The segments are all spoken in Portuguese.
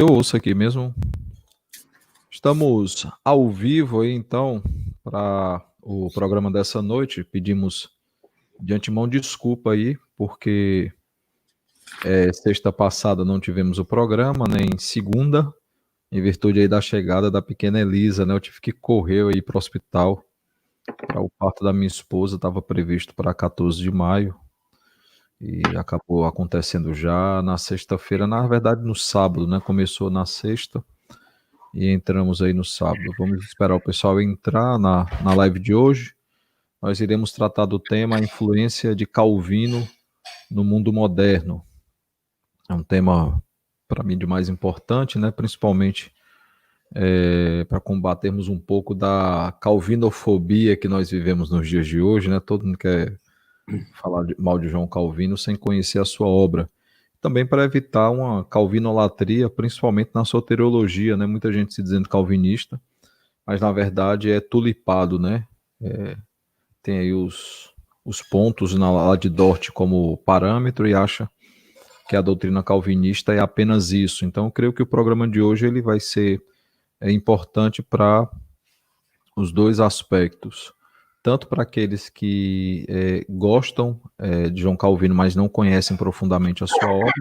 Eu ouço aqui mesmo. Estamos ao vivo aí, então, para o programa dessa noite. Pedimos de antemão desculpa aí, porque sexta passada não tivemos o programa, nem segunda, em virtude aí da chegada da pequena Elisa, né? Eu tive que correr aí para o hospital, para o parto da minha esposa, estava previsto para 14 de maio, e acabou acontecendo já na sexta-feira, na verdade no sábado, né? Começou na sexta. E entramos aí no sábado. Vamos esperar o pessoal entrar na live de hoje. Nós iremos tratar do tema a influência de Calvino no mundo moderno. É um tema, para mim, de mais importante, né? Principalmente para combatermos um pouco da calvinofobia que nós vivemos nos dias de hoje, né? Todo mundo quer falar mal de João Calvino sem conhecer a sua obra. Também para evitar uma calvinolatria, principalmente na soteriologia, né? Muita gente se dizendo calvinista, mas na verdade é tulipado, né? Tem aí os pontos lá de Dort como parâmetro e acha que a doutrina calvinista é apenas isso. Então, eu creio que o programa de hoje ele vai ser importante para os dois aspectos. Tanto para aqueles que gostam de João Calvino, mas não conhecem profundamente a sua obra,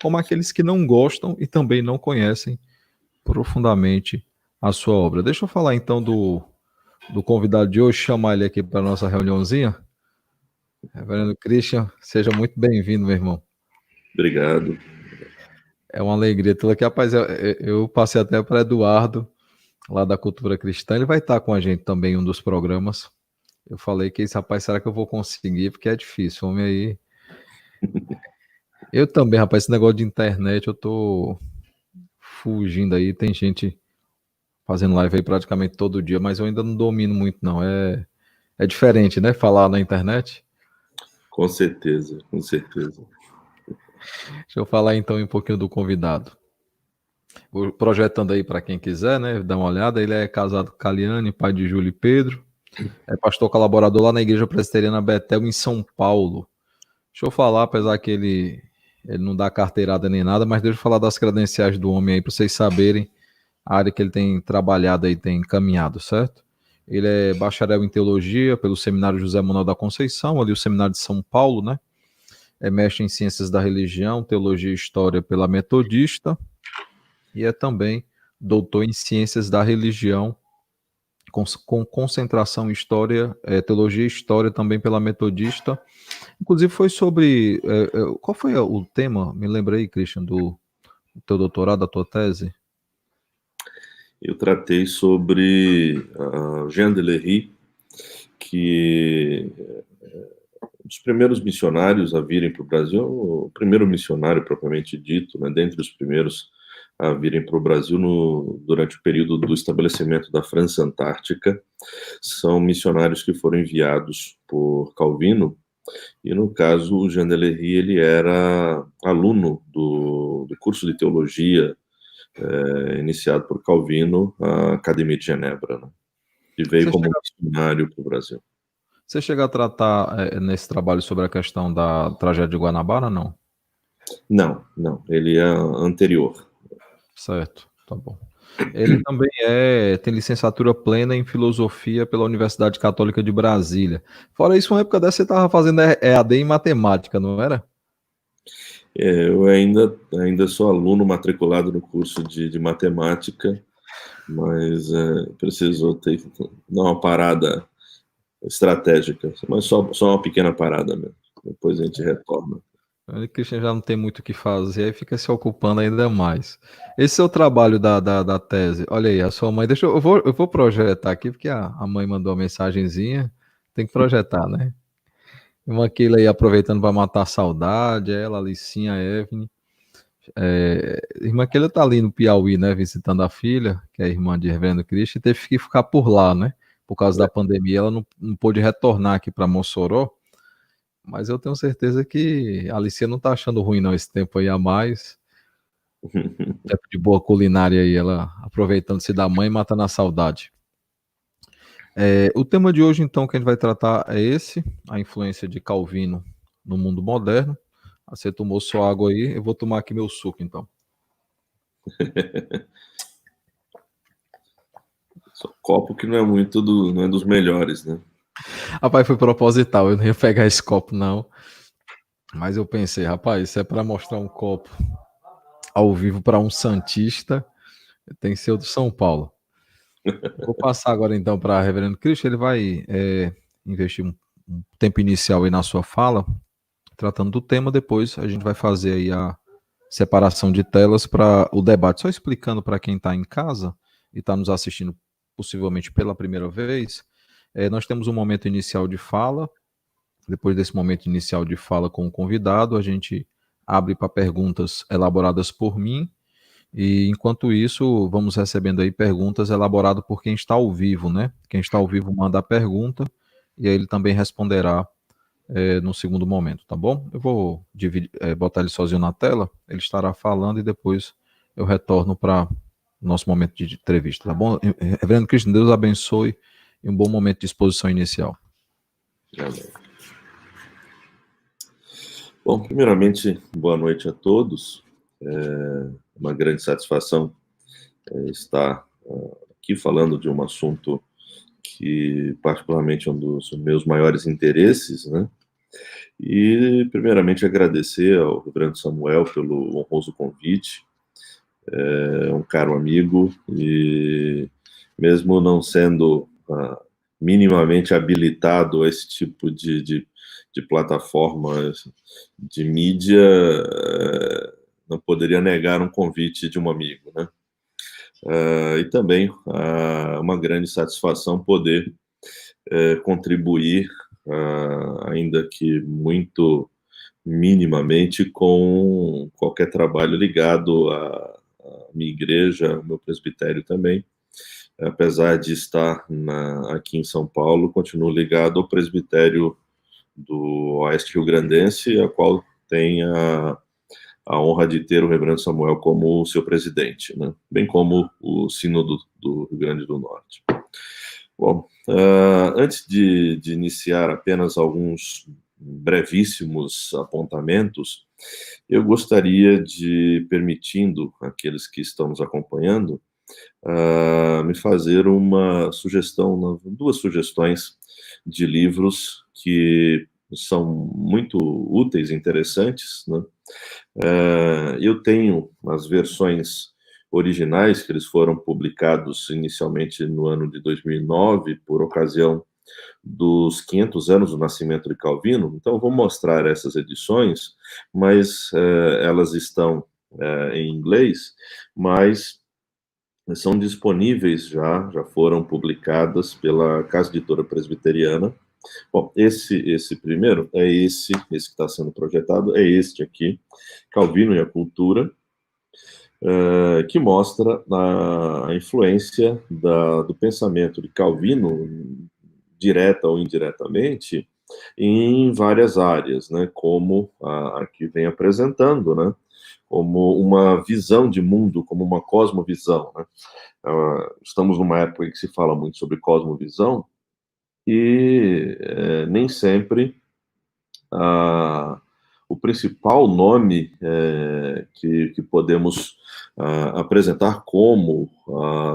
como aqueles que não gostam e também não conhecem profundamente a sua obra. Deixa eu falar então do convidado de hoje, chamar ele aqui para a nossa reuniãozinha. Reverendo Christian, seja muito bem-vindo, meu irmão. Obrigado. É uma alegria tê-lo aqui. Rapaz, eu passei até para Eduardo, lá da Cultura Cristã. Ele vai estar com a gente também em um dos programas. Eu falei que esse rapaz, será que eu vou conseguir? Porque é difícil, homem aí. Eu também, rapaz, esse negócio de internet, eu tô fugindo aí. Tem gente fazendo live aí praticamente todo dia, mas eu ainda não domino muito, não. É diferente, né? Falar na internet. Com certeza, com certeza. Deixa eu falar então um pouquinho do convidado. Vou projetando aí para quem quiser, né? Dar uma olhada. Ele é casado com Caliane, pai de Júlio e Pedro. É pastor colaborador lá na Igreja Presbiteriana Betel, em São Paulo. Deixa eu falar, apesar que ele não dá carteirada nem nada, mas deixa eu falar das credenciais do homem aí, para vocês saberem a área que ele tem trabalhado aí, tem caminhado, certo? Ele é bacharel em teologia pelo Seminário José Manuel da Conceição, ali o Seminário de São Paulo, né? É mestre em ciências da religião, teologia e história pela Metodista, e é também doutor em ciências da religião, com concentração em história, teologia e história também pela Metodista. Inclusive foi sobre, qual foi o tema, me lembrei, Christian, do teu doutorado, da tua tese? Eu tratei sobre Jean Delery, que um dos primeiros missionários a virem para o Brasil, o primeiro missionário propriamente dito, né, dentre os primeiros a virem para o Brasil durante o período do estabelecimento da França Antártica. São missionários que foram enviados por Calvino, e no caso o Jean Delery, ele era aluno do curso de teologia iniciado por Calvino, a Academia de Genebra, né? E veio como missionário para o Brasil. Você chega a tratar nesse trabalho sobre a questão da tragédia de Guanabara, não? Não, ele é anterior. Certo, tá bom. Ele também tem licenciatura plena em filosofia pela Universidade Católica de Brasília. Fora isso, uma época dessa você estava fazendo EAD em matemática, não era? Eu ainda sou aluno matriculado no curso de matemática, mas preciso ter que dar uma parada estratégica, mas só uma pequena parada mesmo. Depois a gente retorna. O Christian já não tem muito o que fazer, aí fica se ocupando ainda mais. Esse é o trabalho da tese. Olha aí, a sua mãe. Eu vou projetar aqui, porque a mãe mandou uma mensagenzinha. Tem que projetar, né? Uma Keila aí aproveitando para matar a saudade, ela, Alicinha, a Evelyn. Irmã Keila tá ali no Piauí, né? Visitando a filha, que é irmã de Reverendo Cristo, e teve que ficar por lá, né? Por causa da pandemia, ela não pôde retornar aqui para Mossoró. Mas eu tenho certeza que a Alicia não tá achando ruim, não, esse tempo aí a mais. Tempo de boa culinária aí, ela aproveitando-se da mãe e matando a saudade. O tema de hoje, então, que a gente vai tratar é esse, a influência de Calvino no mundo moderno. Você tomou sua água aí, eu vou tomar aqui meu suco, então. Só copo que não é dos melhores, né? Rapaz, foi proposital, eu não ia pegar esse copo, não. Mas eu pensei, rapaz, isso é para mostrar um copo ao vivo para um santista, tem que ser o do São Paulo. Vou passar agora então para Reverendo Cristo, ele vai investir um tempo inicial aí na sua fala, tratando do tema, depois a gente vai fazer aí a separação de telas para o debate. Só explicando para quem está em casa e está nos assistindo possivelmente pela primeira vez, nós temos um momento inicial de fala, depois desse momento inicial de fala com o convidado, a gente abre para perguntas elaboradas por mim, e enquanto isso, vamos recebendo aí perguntas elaboradas por quem está ao vivo, né? Quem está ao vivo manda a pergunta e aí ele também responderá no segundo momento, tá bom? Eu vou botar ele sozinho na tela, ele estará falando e depois eu retorno para o nosso momento de entrevista, tá bom? Reverendo Cristo, Deus abençoe e um bom momento de exposição inicial. Amém. Bom, primeiramente, boa noite a todos. É uma grande satisfação estar aqui falando de um assunto que, particularmente, é um dos meus maiores interesses, né? E, primeiramente, agradecer ao Reverendo Samuel pelo honroso convite. É um caro amigo e, mesmo não sendo minimamente habilitado a esse tipo de plataformas de mídia, não poderia negar um convite de um amigo, né? E também uma grande satisfação poder contribuir, ainda que muito minimamente, com qualquer trabalho ligado à minha igreja, ao meu presbitério também. Apesar de estar aqui em São Paulo, continuo ligado ao presbitério do Oeste Rio-Grandense, a qual tem a honra de ter o Reverendo Samuel como seu presidente, né? Bem como o Sínodo do Rio Grande do Norte. Bom, antes de iniciar apenas alguns brevíssimos apontamentos, eu gostaria de, permitindo àqueles que estão nos acompanhando, me fazer uma sugestão, duas sugestões de livros que são muito úteis e interessantes, né? Eu tenho as versões originais, que eles foram publicados inicialmente no ano de 2009, por ocasião dos 500 anos do nascimento de Calvino. Então, eu vou mostrar essas edições, mas elas estão em inglês, mas são disponíveis já foram publicadas pela Casa Editora Presbiteriana. Bom, esse primeiro é esse que está sendo projetado, é este aqui, Calvino e a Cultura, que mostra a influência do pensamento de Calvino, direta ou indiretamente, em várias áreas, né, como aqui vem apresentando, né, como uma visão de mundo, como uma cosmovisão, né. Estamos numa época em que se fala muito sobre cosmovisão e nem sempre o principal nome que podemos apresentar como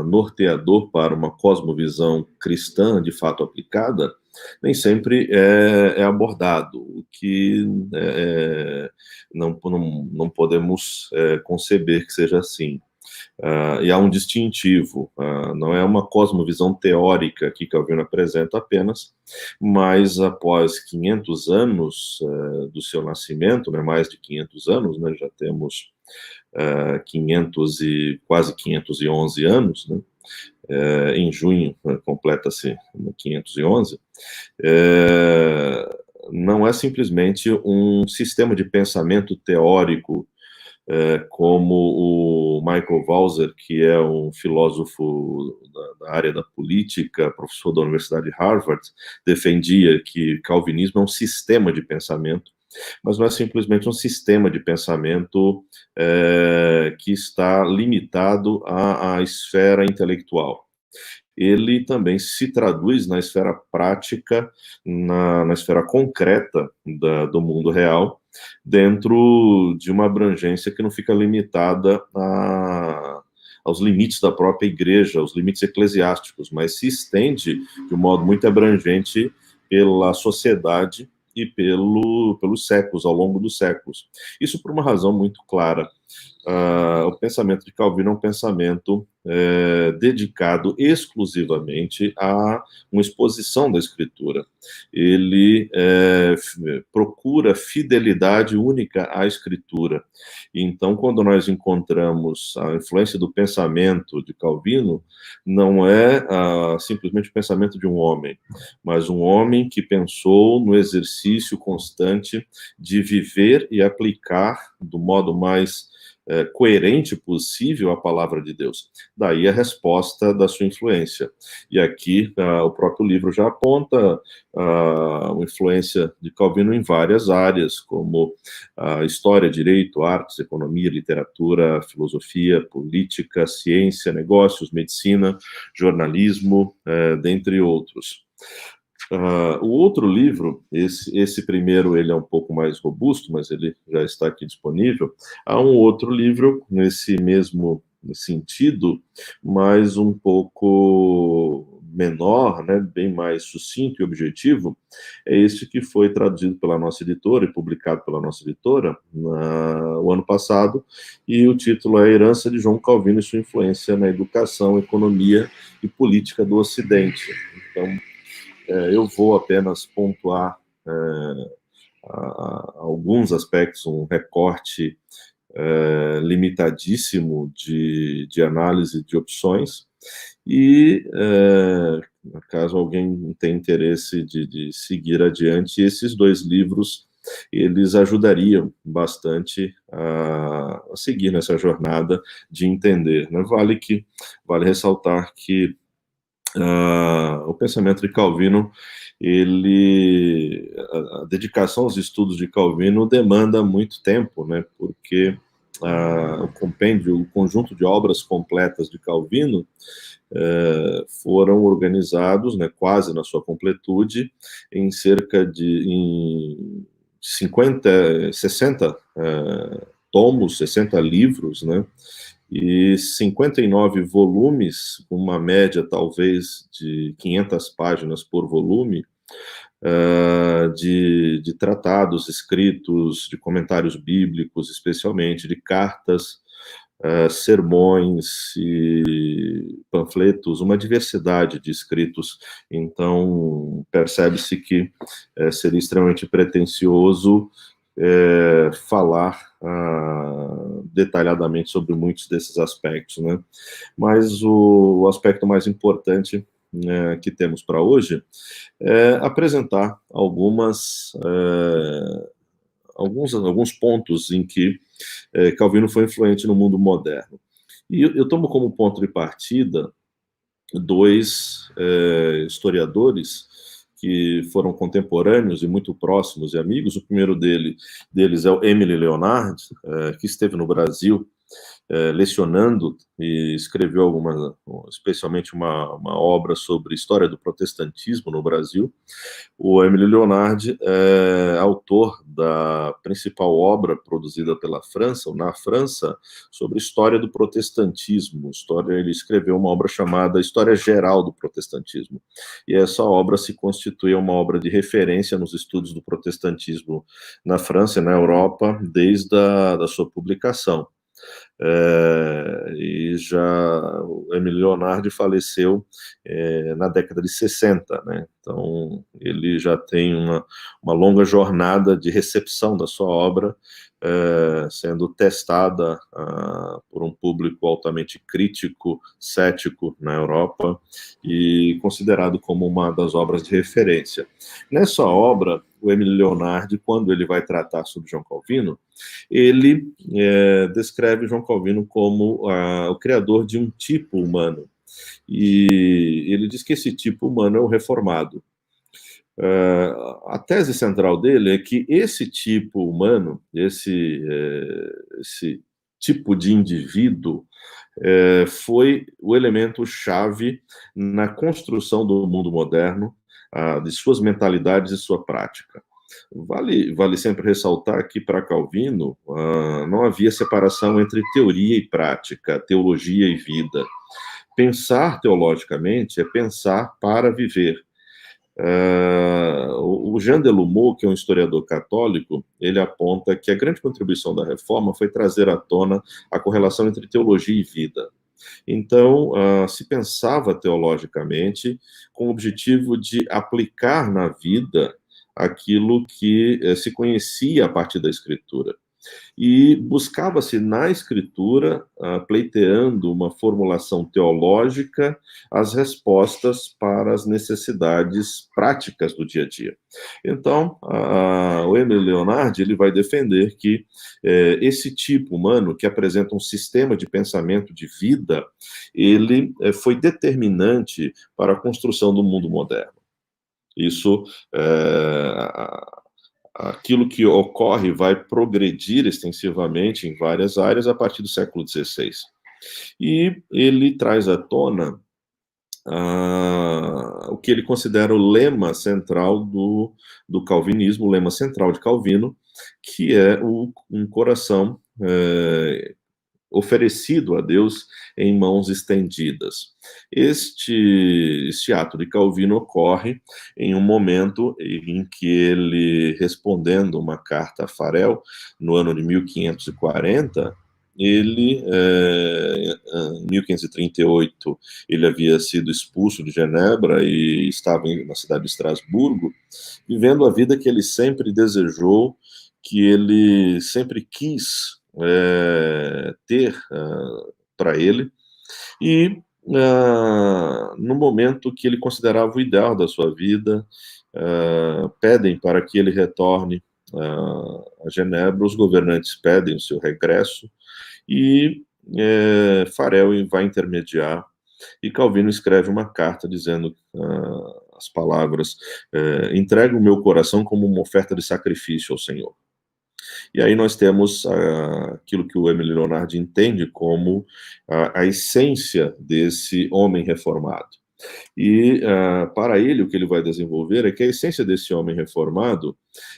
norteador para uma cosmovisão cristã de fato aplicada, nem sempre é abordado, o que não podemos conceber que seja assim. E há um distintivo, não é uma cosmovisão teórica que Calvino apresenta apenas, mas após 500 anos do seu nascimento, né, mais de 500 anos, né, já temos quase 511 anos, né, em junho completa-se 511, não é simplesmente um sistema de pensamento teórico como o Michael Walzer, que é um filósofo da área da política, professor da Universidade de Harvard, defendia que calvinismo é um sistema de pensamento, mas não é simplesmente um sistema de pensamento que está limitado à esfera intelectual. ele também se traduz na esfera prática, na esfera concreta do mundo real, dentro de uma abrangência que não fica limitada aos limites da própria igreja, aos limites eclesiásticos, mas se estende de um modo muito abrangente pela sociedade e pelos séculos, ao longo dos séculos. Isso por uma razão muito clara. O pensamento de Calvino é um pensamento dedicado exclusivamente a uma exposição da Escritura. Ele procura fidelidade única à Escritura. Então, quando nós encontramos a influência do pensamento de Calvino, não é simplesmente o pensamento de um homem, mas um homem que pensou no exercício constante de viver e aplicar do modo mais coerente possível a palavra de Deus. Daí a resposta da sua influência. E aqui o próprio livro já aponta a influência de Calvino em várias áreas, como história, direito, artes, economia, literatura, filosofia, política, ciência, negócios, medicina, jornalismo, dentre outros. O outro livro, esse primeiro, ele é um pouco mais robusto, mas ele já está aqui disponível. Há um outro livro nesse mesmo sentido, mas um pouco menor, né, bem mais sucinto e objetivo, é este que foi traduzido pela nossa editora e publicado pela nossa editora o ano passado, e o título é A Herança de João Calvino e Sua Influência na Educação, Economia e Política do Ocidente. Então, eu vou apenas pontuar alguns aspectos, um recorte limitadíssimo de análise de opções, e caso alguém tenha interesse de seguir adiante, esses dois livros, eles ajudariam bastante a seguir nessa jornada de entender, né? Vale ressaltar que o pensamento de Calvino, a dedicação aos estudos de Calvino demanda muito tempo, né? Porque o compêndio, o conjunto de obras completas de Calvino foram organizados, né, quase na sua completude, em cerca de 60 tomos, 60 livros, né? E 59 volumes, uma média talvez de 500 páginas por volume, de tratados escritos, de comentários bíblicos, especialmente, de cartas, sermões e panfletos, uma diversidade de escritos. Então, percebe-se que seria extremamente pretensioso falar detalhadamente sobre muitos desses aspectos, né? Mas o aspecto mais importante que temos para hoje é apresentar alguns pontos em que Calvino foi influente no mundo moderno. E eu tomo como ponto de partida dois historiadores que foram contemporâneos e muito próximos e amigos. O primeiro deles é o Émile Leonard, que esteve no Brasil lecionando e escreveu especialmente uma obra sobre história do protestantismo no Brasil. O Émile Leonard é autor da principal obra produzida na França, sobre história do protestantismo. Ele escreveu uma obra chamada História Geral do Protestantismo. E essa obra se constitui uma obra de referência nos estudos do protestantismo na França e na Europa, desde a sua publicação. E o Émile Leonard faleceu na década de 60, né? Então ele já tem uma longa jornada de recepção da sua obra, sendo testada por um público altamente crítico, cético na Europa, e considerado como uma das obras de referência. Nessa obra, o Émile Leonard, quando ele vai tratar sobre João Calvino, ele descreve João Calvino como o criador de um tipo humano. E ele diz que esse tipo humano é o reformado. A tese central dele é que esse tipo humano, esse tipo de indivíduo foi o elemento-chave na construção do mundo moderno, de suas mentalidades e sua prática. Vale sempre ressaltar que, para Calvino, não havia separação entre teoria e prática, teologia e vida. Pensar teologicamente é pensar para viver. O Jean Delumeau, que é um historiador católico, ele aponta que a grande contribuição da Reforma foi trazer à tona a correlação entre teologia e vida. Então, se pensava teologicamente com o objetivo de aplicar na vida aquilo que se conhecia a partir da Escritura. E buscava-se na Escritura, pleiteando uma formulação teológica, as respostas para as necessidades práticas do dia a dia. Então, o Émile Leonardi ele vai defender que esse tipo humano, que apresenta um sistema de pensamento de vida, ele foi determinante para a construção do mundo moderno. Isso aquilo que ocorre vai progredir extensivamente em várias áreas a partir do século XVI. E ele traz à tona o que ele considera o lema central do calvinismo, o lema central de Calvino, que é um coração oferecido a Deus em mãos estendidas. Este ato de Calvino ocorre em um momento em que ele, respondendo uma carta a Farel, no ano de 1540, ele, em 1538, ele havia sido expulso de Genebra e estava na cidade de Estrasburgo, vivendo a vida que ele sempre desejou, que ele sempre quis ter para ele, e no momento que ele considerava o ideal da sua vida, pedem para que ele retorne a Genebra, os governantes pedem o seu regresso, e Farel vai intermediar, e Calvino escreve uma carta dizendo as palavras: entrego o meu coração como uma oferta de sacrifício ao Senhor. E aí nós temos aquilo que o Émile Leonardi entende como a essência desse homem reformado. E para ele, o que ele vai desenvolver é que a essência desse homem reformado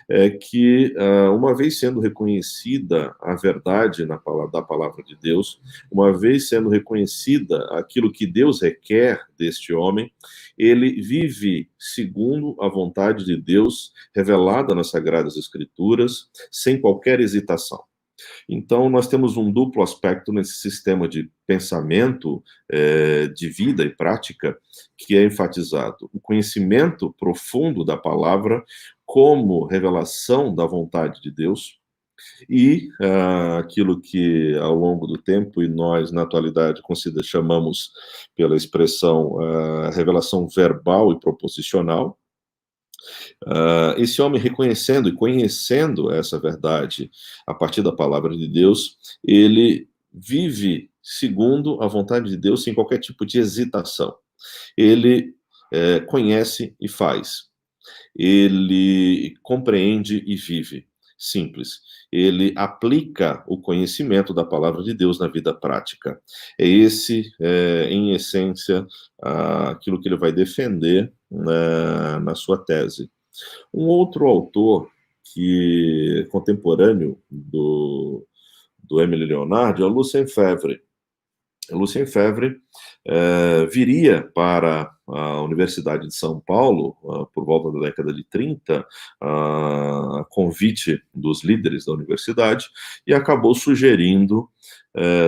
é que, uma vez sendo reconhecida a verdade da palavra de Deus, uma vez sendo reconhecida aquilo que Deus requer deste homem, ele vive segundo a vontade de Deus revelada nas Sagradas Escrituras, sem qualquer hesitação. Então, nós temos um duplo aspecto nesse sistema de pensamento, de vida e prática, que é enfatizado: o conhecimento profundo da palavra como revelação da vontade de Deus, e aquilo que, ao longo do tempo, e nós, na atualidade, chamamos pela expressão revelação verbal e proposicional. Esse homem, reconhecendo e conhecendo essa verdade a partir da palavra de Deus, ele vive segundo a vontade de Deus sem qualquer tipo de hesitação. Ele conhece e faz. Ele compreende e vive. Simples. Ele aplica o conhecimento da palavra de Deus na vida prática. É esse, em essência, aquilo que ele vai defender na sua tese. Um outro autor que é contemporâneo do Émile Leonardi é o Lucien Febvre. Lucien Febvre viria para a Universidade de São Paulo, por volta da década de 30, a convite dos líderes da universidade, e acabou sugerindo,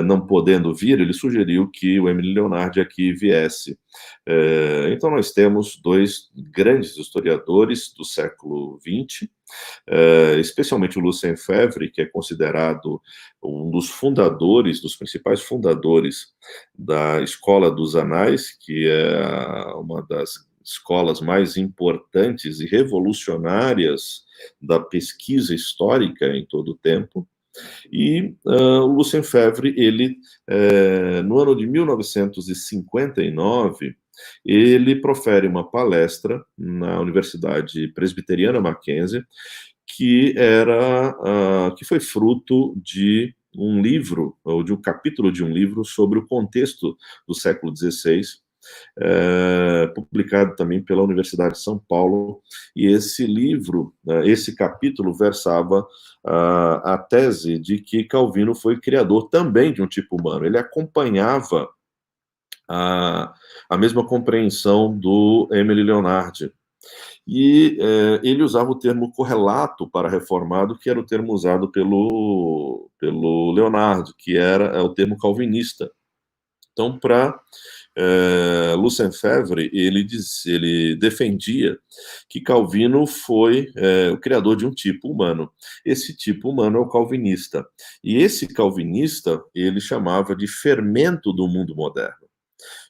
não podendo vir, ele sugeriu que o Émile Leonardi aqui viesse. Então nós temos dois grandes historiadores do século XX, especialmente o Lucien Febvre, que é considerado um dos fundadores, dos principais fundadores da Escola dos Anais, que é uma das escolas mais importantes e revolucionárias da pesquisa histórica em todo o tempo. E o Lucien Febvre, ele, no ano de 1959, ele profere uma palestra na Universidade Presbiteriana Mackenzie, que foi fruto de um livro, ou de um capítulo de um livro, sobre o contexto do século XVI, publicado também pela Universidade de São Paulo, e esse livro, esse capítulo versava a tese de que Calvino foi criador também de um tipo humano. Ele acompanhava a mesma compreensão do Émile Leonardi. E ele usava o termo correlato para reformado, que era o termo usado pelo Leonardo, que era o termo calvinista. Então, para Lucien Febvre, ele defendia que Calvino foi o criador de um tipo humano. Esse tipo humano é o calvinista. E esse calvinista, ele chamava de fermento do mundo moderno.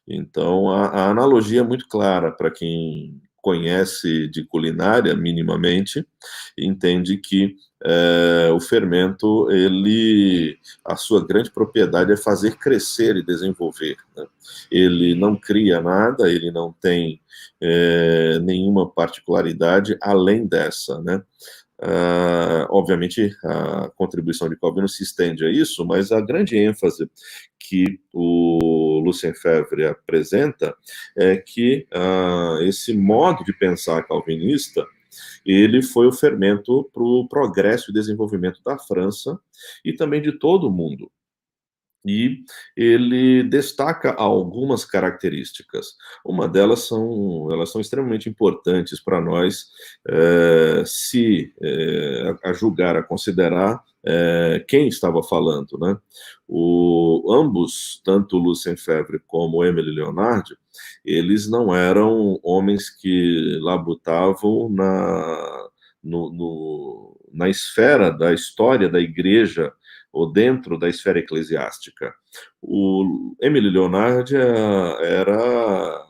Então, a analogia é muito clara para quem conhece de culinária minimamente, entende que o fermento, a sua grande propriedade é fazer crescer e desenvolver, né? Ele não cria nada, ele não tem nenhuma particularidade além dessa, né? Obviamente, a contribuição de Calvino se estende a isso, mas a grande ênfase que o Lucien Febvre apresenta é que esse modo de pensar calvinista, ele foi o fermento para o progresso e desenvolvimento da França e também de todo o mundo. E ele destaca algumas características. Uma delas elas são extremamente importantes para nós, a julgar, a considerar quem estava falando, né? Ambos, tanto Lucien Febvre como Émile Leonardi, eles não eram homens que labutavam na esfera da história da igreja ou dentro da esfera eclesiástica. O Émile Leonardi era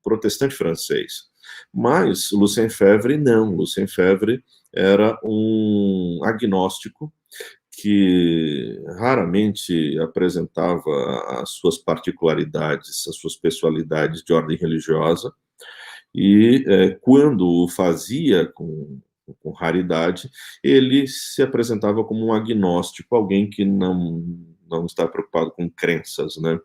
protestante francês, mas Lucien Febvre não. Lucien Febvre era um agnóstico que raramente apresentava as suas particularidades, as suas pessoalidades de ordem religiosa, e quando o fazia com raridade, ele se apresentava como um agnóstico, alguém que não está preocupado com crenças, né?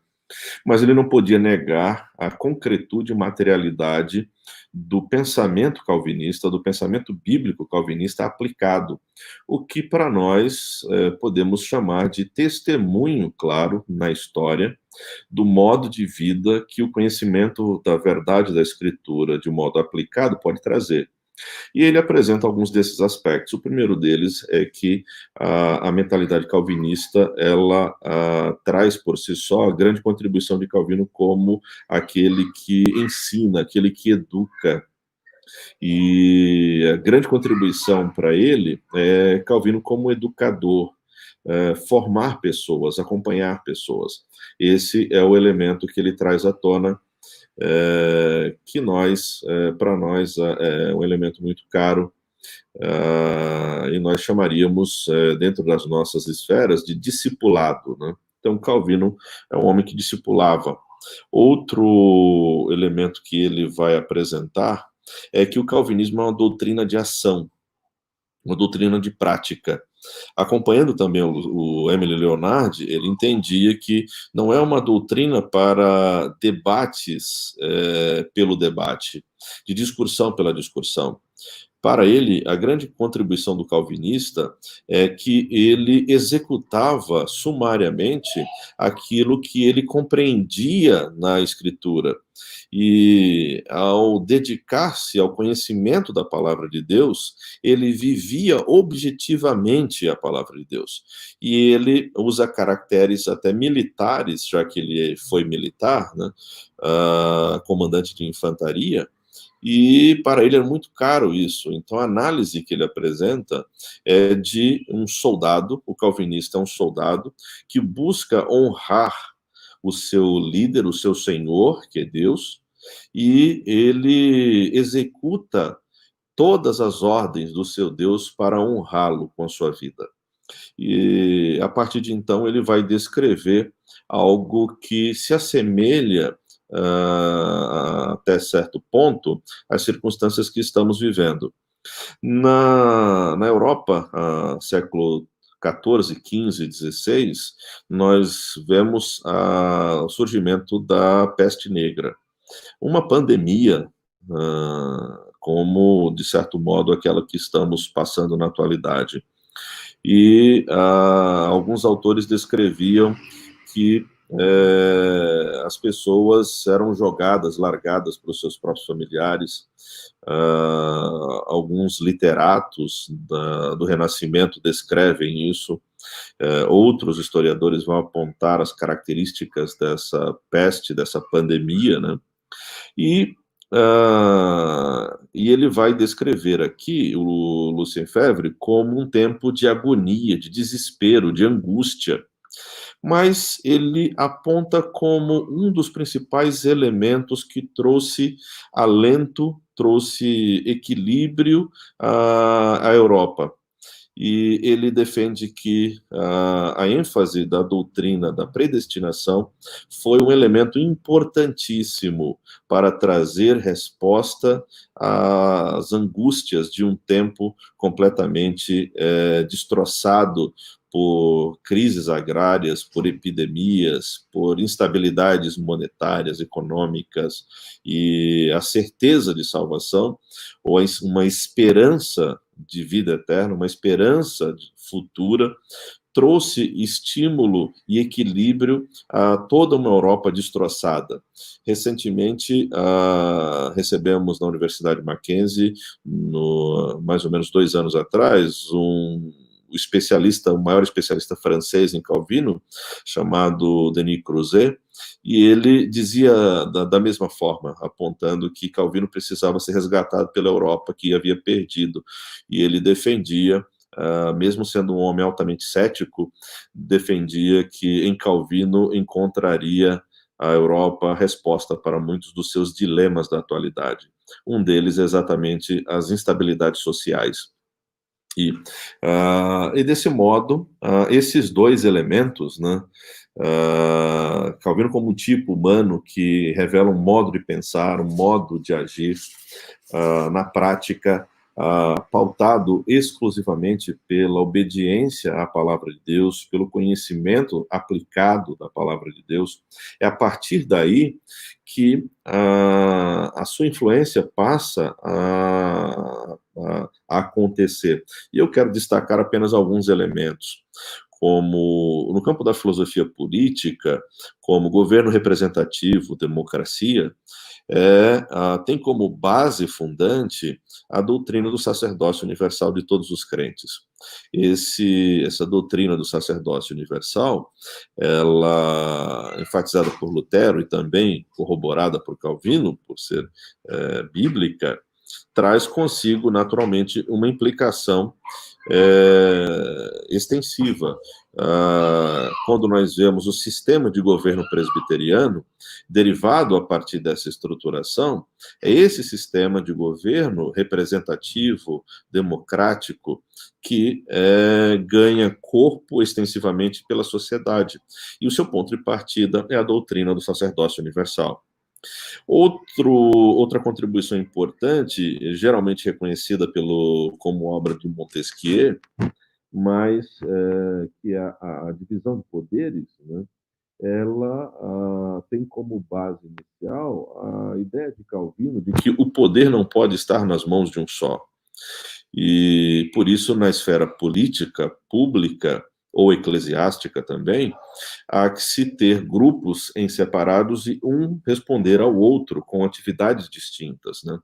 Mas ele não podia negar a concretude e materialidade do pensamento calvinista, do pensamento bíblico calvinista aplicado, o que para nós podemos chamar de testemunho claro na história do modo de vida que o conhecimento da verdade da Escritura, de modo aplicado, pode trazer. E ele apresenta alguns desses aspectos. O primeiro deles é que a mentalidade calvinista, ela traz por si só a grande contribuição de Calvino como aquele que ensina, aquele que educa. E a grande contribuição para ele é Calvino como educador, formar pessoas, acompanhar pessoas. Esse é o elemento que ele traz à tona, que para nós, é um elemento muito caro, e nós chamaríamos, dentro das nossas esferas, de discipulado, né? Então, Calvino é um homem que discipulava. Outro elemento que ele vai apresentar é que o calvinismo é uma doutrina de ação, uma doutrina de prática. Acompanhando também o Émile Leonardi, ele entendia que não é uma doutrina para debates pelo debate, de discussão pela discussão. Para ele, a grande contribuição do calvinista é que ele executava sumariamente aquilo que ele compreendia na Escritura. E, ao dedicar-se ao conhecimento da palavra de Deus, ele vivia objetivamente a palavra de Deus. E ele usa caracteres até militares, já que ele foi militar, né? Comandante de infantaria, e para ele é muito caro isso. Então, a análise que ele apresenta é de um soldado, o calvinista é um soldado, que busca honrar o seu líder, o seu senhor, que é Deus, e ele executa todas as ordens do seu Deus para honrá-lo com a sua vida. E, a partir de então, ele vai descrever algo que se assemelha, até certo ponto, às circunstâncias que estamos vivendo. Na Europa, século 14, 15, 16, nós vemos o surgimento da peste negra. Uma pandemia, como, de certo modo, aquela que estamos passando na atualidade. E alguns autores descreviam que as pessoas eram jogadas, largadas para os seus próprios familiares. Alguns literatos do Renascimento descrevem isso. Outros historiadores vão apontar as características dessa peste, dessa pandemia, né? E ele vai descrever aqui, o Lucien Febvre, como um tempo de agonia, de desespero, de angústia. Mas ele aponta como um dos principais elementos que trouxe alento, trouxe equilíbrio à Europa. E ele defende que a ênfase da doutrina da predestinação foi um elemento importantíssimo para trazer resposta às angústias de um tempo completamente destroçado por crises agrárias, por epidemias, por instabilidades monetárias, econômicas, e a certeza de salvação, ou uma esperança de vida eterna, uma esperança futura, trouxe estímulo e equilíbrio a toda uma Europa destroçada. Recentemente, recebemos na Universidade Mackenzie, mais ou menos 2 anos atrás, o maior especialista francês em Calvino, chamado Denis Crouzet, e ele dizia da mesma forma, apontando que Calvino precisava ser resgatado pela Europa, que havia perdido, e ele defendia, mesmo sendo um homem altamente cético, defendia que em Calvino encontraria a Europa resposta para muitos dos seus dilemas da atualidade. Um deles é exatamente as instabilidades sociais. E desse modo, esses dois elementos, né, Calvino como um tipo humano que revela um modo de pensar, um modo de agir, na prática, pautado exclusivamente pela obediência à palavra de Deus, pelo conhecimento aplicado da palavra de Deus. É a partir daí que a sua influência passa a acontecer. E eu quero destacar apenas alguns elementos, como no campo da filosofia política, como governo representativo, democracia, tem como base fundante a doutrina do sacerdócio universal de todos os crentes. Essa doutrina do sacerdócio universal, ela, enfatizada por Lutero e também corroborada por Calvino, por ser bíblica, traz consigo, naturalmente, uma implicação extensiva. Quando nós vemos o sistema de governo presbiteriano, derivado a partir dessa estruturação, é esse sistema de governo representativo, democrático, que ganha corpo extensivamente pela sociedade. E o seu ponto de partida é a doutrina do sacerdócio universal. Outra contribuição importante, geralmente reconhecida como obra de Montesquieu, mas que é a divisão de poderes, né, ela tem como base inicial a ideia de Calvino de que o poder não pode estar nas mãos de um só. E, por isso, na esfera política, pública ou eclesiástica também, há que se ter grupos em separados e um responder ao outro com atividades distintas, né?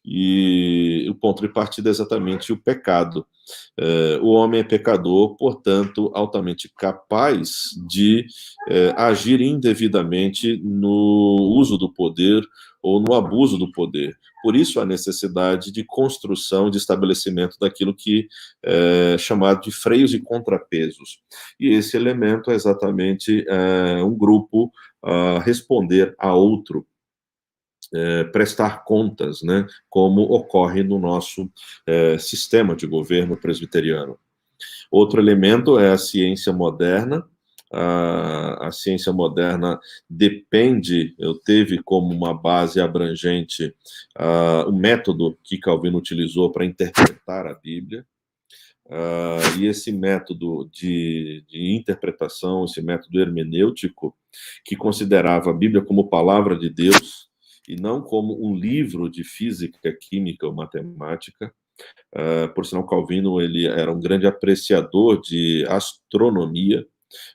E o ponto de partida é exatamente o pecado. O homem é pecador, portanto, altamente capaz de agir indevidamente no uso do poder ou no abuso do poder. Por isso, a necessidade de construção, de estabelecimento daquilo que é chamado de freios e contrapesos. E esse elemento é exatamente um grupo responder a outro, prestar contas, né, como ocorre no nosso sistema de governo presbiteriano. Outro elemento é a ciência moderna. A ciência moderna teve como uma base abrangente o método que Calvino utilizou para interpretar a Bíblia. E esse método de interpretação, esse método hermenêutico, que considerava a Bíblia como palavra de Deus e não como um livro de física, química ou matemática. Por sinal, Calvino ele era um grande apreciador de astronomia.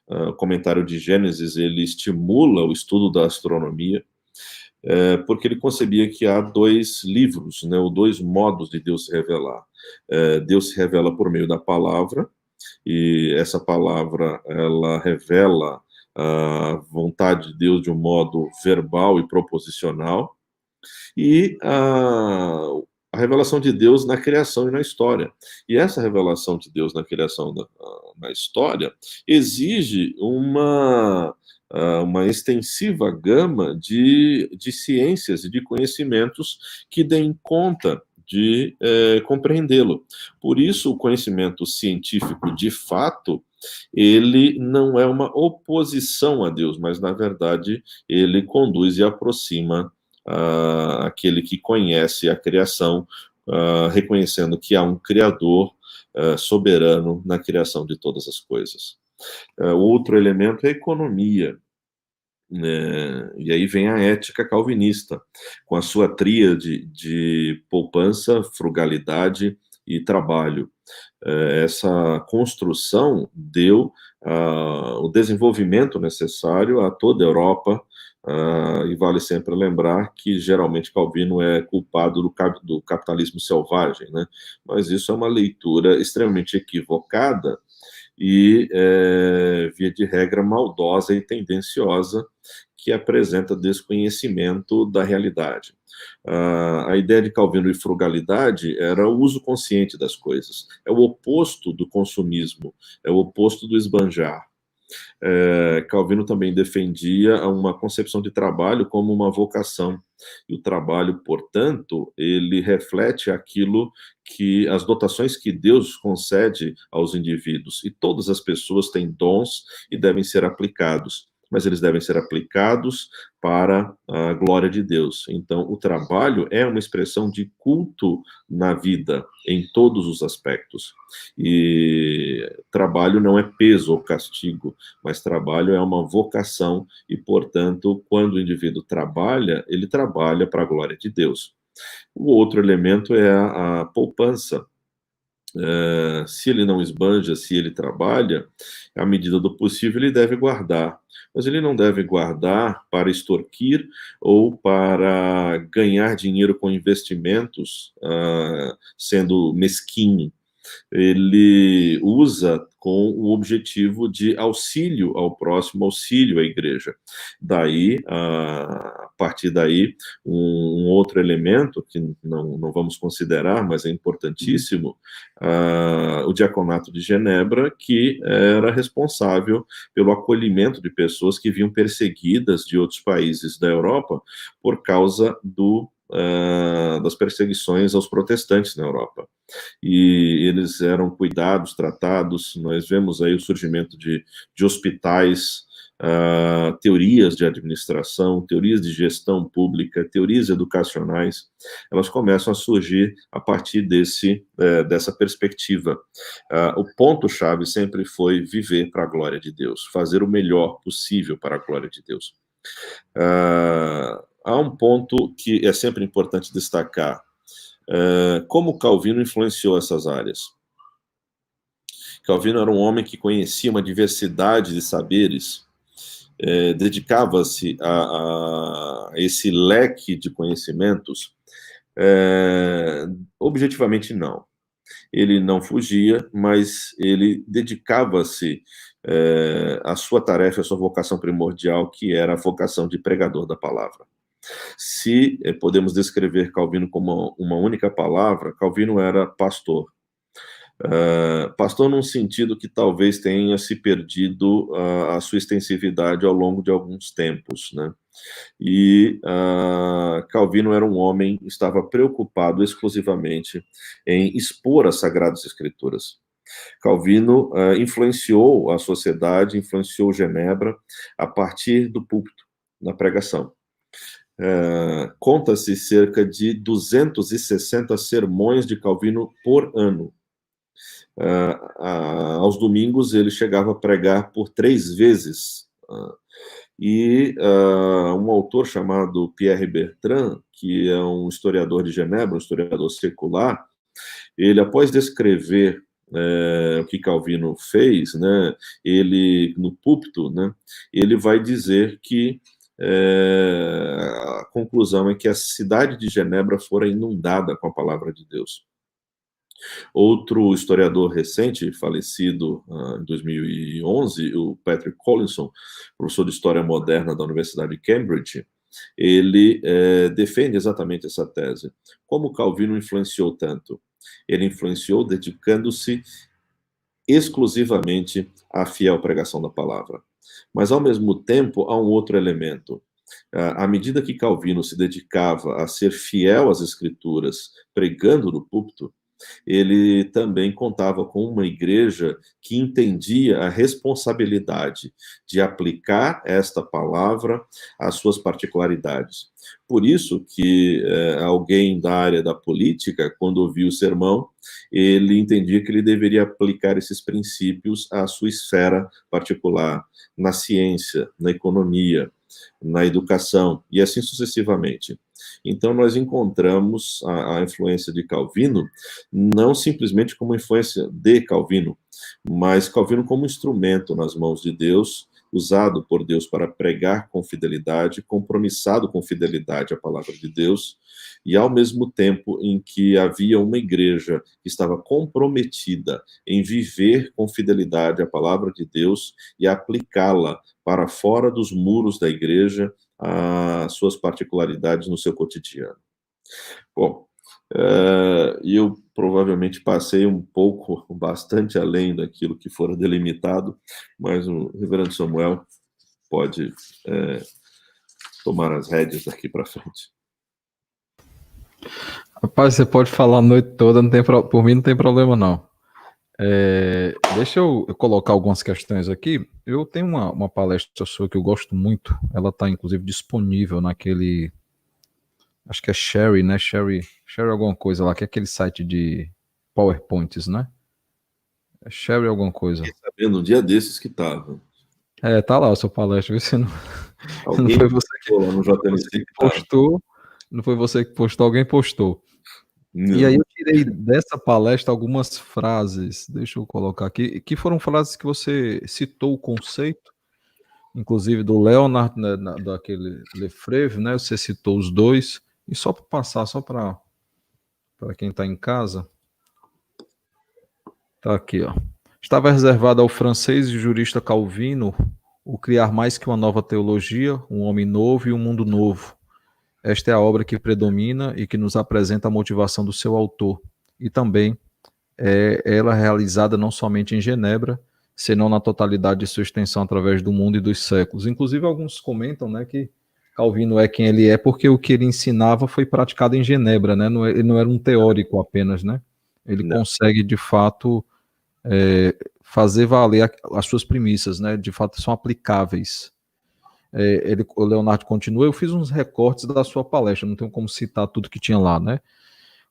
O comentário de Gênesis ele estimula o estudo da astronomia, porque ele concebia que há dois livros, né, ou dois modos de Deus se revelar. Deus se revela por meio da palavra, e essa palavra ela revela a vontade de Deus de um modo verbal e proposicional, e a revelação de Deus na criação e na história. E essa revelação de Deus na criação e na história exige uma extensiva gama de ciências e de conhecimentos que deem conta de compreendê-lo. Por isso, o conhecimento científico, de fato, ele não é uma oposição a Deus, mas, na verdade, ele conduz e aproxima aquele que conhece a criação, reconhecendo que há um Criador soberano na criação de todas as coisas. Outro elemento é a economia. E aí vem a ética calvinista, com a sua tríade de poupança, frugalidade e trabalho. Essa construção deu o desenvolvimento necessário a toda a Europa, e vale sempre lembrar que geralmente Calvino é culpado do capitalismo selvagem, né? Mas isso é uma leitura extremamente equivocada e, via de regra, maldosa e tendenciosa, que apresenta desconhecimento da realidade. A ideia de Calvino de frugalidade era o uso consciente das coisas. É o oposto do consumismo, é o oposto do esbanjar. Calvino também defendia uma concepção de trabalho como uma vocação. E o trabalho, portanto, ele reflete aquilo que as dotações que Deus concede aos indivíduos. E todas as pessoas têm dons e devem ser aplicados, mas eles devem ser aplicados para a glória de Deus. Então, o trabalho é uma expressão de culto na vida, em todos os aspectos. E trabalho não é peso ou castigo, mas trabalho é uma vocação e, portanto, quando o indivíduo trabalha, ele trabalha para a glória de Deus. O outro elemento é a poupança. Se ele não esbanja, se ele trabalha, à medida do possível ele deve guardar. Mas ele não deve guardar para extorquir ou para ganhar dinheiro com investimentos, sendo mesquinho. Ele usa com o objetivo de auxílio ao próximo, auxílio à igreja. Daí, a partir daí, um outro elemento que não vamos considerar, mas é importantíssimo, o diaconato de Genebra, que era responsável pelo acolhimento de pessoas que vinham perseguidas de outros países da Europa por causa das perseguições aos protestantes na Europa. E eles eram cuidados, tratados. Nós vemos aí o surgimento de hospitais, teorias de administração, teorias de gestão pública, teorias educacionais. Elas começam a surgir a partir dessa perspectiva. O ponto-chave sempre foi viver para a glória de Deus, fazer o melhor possível para a glória de Deus. Há um ponto que é sempre importante destacar: como Calvino influenciou essas áreas. Calvino era um homem que conhecia uma diversidade de saberes, dedicava-se a esse leque de conhecimentos. Objetivamente, não. Ele não fugia, mas ele dedicava-se à sua tarefa, à sua vocação primordial, que era a vocação de pregador da palavra. Se podemos descrever Calvino como uma única palavra, Calvino era pastor. Pastor num sentido que talvez tenha se perdido a sua extensividade ao longo de alguns tempos, né? E Calvino era um homem que estava preocupado exclusivamente em expor as Sagradas Escrituras. Calvino influenciou a sociedade, influenciou Genebra a partir do púlpito, na pregação. Conta-se cerca de 260 sermões de Calvino por ano. Aos domingos ele chegava a pregar por 3 vezes. E um autor chamado Pierre Bertrand, que é um historiador de Genebra, um historiador secular, ele, após descrever o que Calvino fez, né, ele, no púlpito, né, ele vai dizer que a conclusão é que a cidade de Genebra fora inundada com a palavra de Deus. Outro historiador recente, falecido em 2011, o Patrick Collinson, professor de História Moderna da Universidade de Cambridge, ele defende exatamente essa tese. Como Calvino influenciou tanto? Ele influenciou dedicando-se exclusivamente à fiel pregação da palavra. Mas, ao mesmo tempo, há um outro elemento. À medida que Calvino se dedicava a ser fiel às Escrituras, pregando no púlpito, ele também contava com uma igreja que entendia a responsabilidade de aplicar esta palavra às suas particularidades. Por isso que alguém da área da política, quando ouvia o sermão, ele entendia que ele deveria aplicar esses princípios à sua esfera particular, na ciência, na economia, na educação, e assim sucessivamente. Então, nós encontramos a influência de Calvino não simplesmente como influência de Calvino, mas Calvino como instrumento nas mãos de Deus, usado por Deus para pregar com fidelidade, compromissado com fidelidade a palavra de Deus, e ao mesmo tempo em que havia uma igreja que estava comprometida em viver com fidelidade a palavra de Deus e aplicá-la para fora dos muros da igreja, as suas particularidades no seu cotidiano. Bom, eu provavelmente passei bastante além daquilo que fora delimitado, mas o reverendo Samuel pode tomar as rédeas daqui para frente. Rapaz, você pode falar a noite toda, por mim não tem problema não. Deixa eu colocar algumas questões aqui. Eu tenho uma palestra sua que eu gosto muito, ela está inclusive disponível naquele, acho que é Sherry, né? Sherry alguma coisa lá, que é aquele site de PowerPoints, né? É Sherry alguma coisa. Fiquei sabendo um dia desses que estava. Tá lá a sua palestra, você não foi você que postou, não foi você que postou, alguém postou. Não. E aí eu tirei dessa palestra algumas frases, deixa eu colocar aqui, que foram frases que você citou o conceito, inclusive do Leonard, né, daquele Lefebvre, né? Você citou os dois. E só para passar, só para quem está em casa, tá aqui, ó. Estava reservado ao francês e jurista Calvino o criar mais que uma nova teologia, um homem novo e um mundo novo. Esta é a obra que predomina e que nos apresenta a motivação do seu autor. E também ela realizada não somente em Genebra, senão na totalidade de sua extensão através do mundo e dos séculos. Inclusive, alguns comentam, né, que Calvino é quem ele é porque o que ele ensinava foi praticado em Genebra, né? Ele não era um teórico apenas, né? Ele consegue, de fato, fazer valer as suas premissas, né? De fato, são aplicáveis. O Leonardo continua, eu fiz uns recortes da sua palestra, não tenho como citar tudo que tinha lá, né?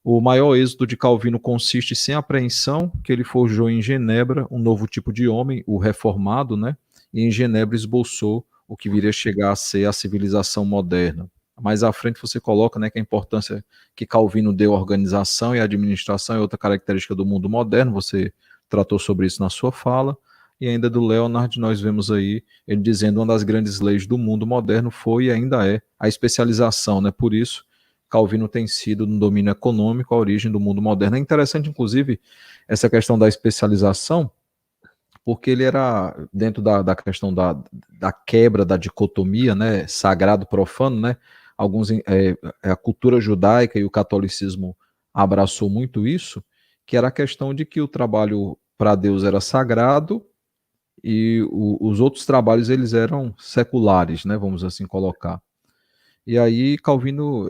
O maior êxito de Calvino consiste sem apreensão, que ele forjou em Genebra um novo tipo de homem, o reformado, né? E em Genebra esboçou o que viria a chegar a ser a civilização moderna. Mais à frente você coloca, né, que a importância que Calvino deu à organização e à administração é outra característica do mundo moderno, você tratou sobre isso na sua fala. E ainda do Leonard, nós vemos aí ele dizendo uma das grandes leis do mundo moderno foi e ainda é a especialização, né? Por isso, Calvino tem sido no domínio econômico a origem do mundo moderno. É interessante, inclusive, essa questão da especialização, porque ele era, dentro da questão da quebra da dicotomia, né? Sagrado, profano, né? A cultura judaica e o catolicismo abraçou muito isso, que era a questão de que o trabalho para Deus era sagrado, e os outros trabalhos eles eram seculares, né, vamos assim colocar. E aí Calvino,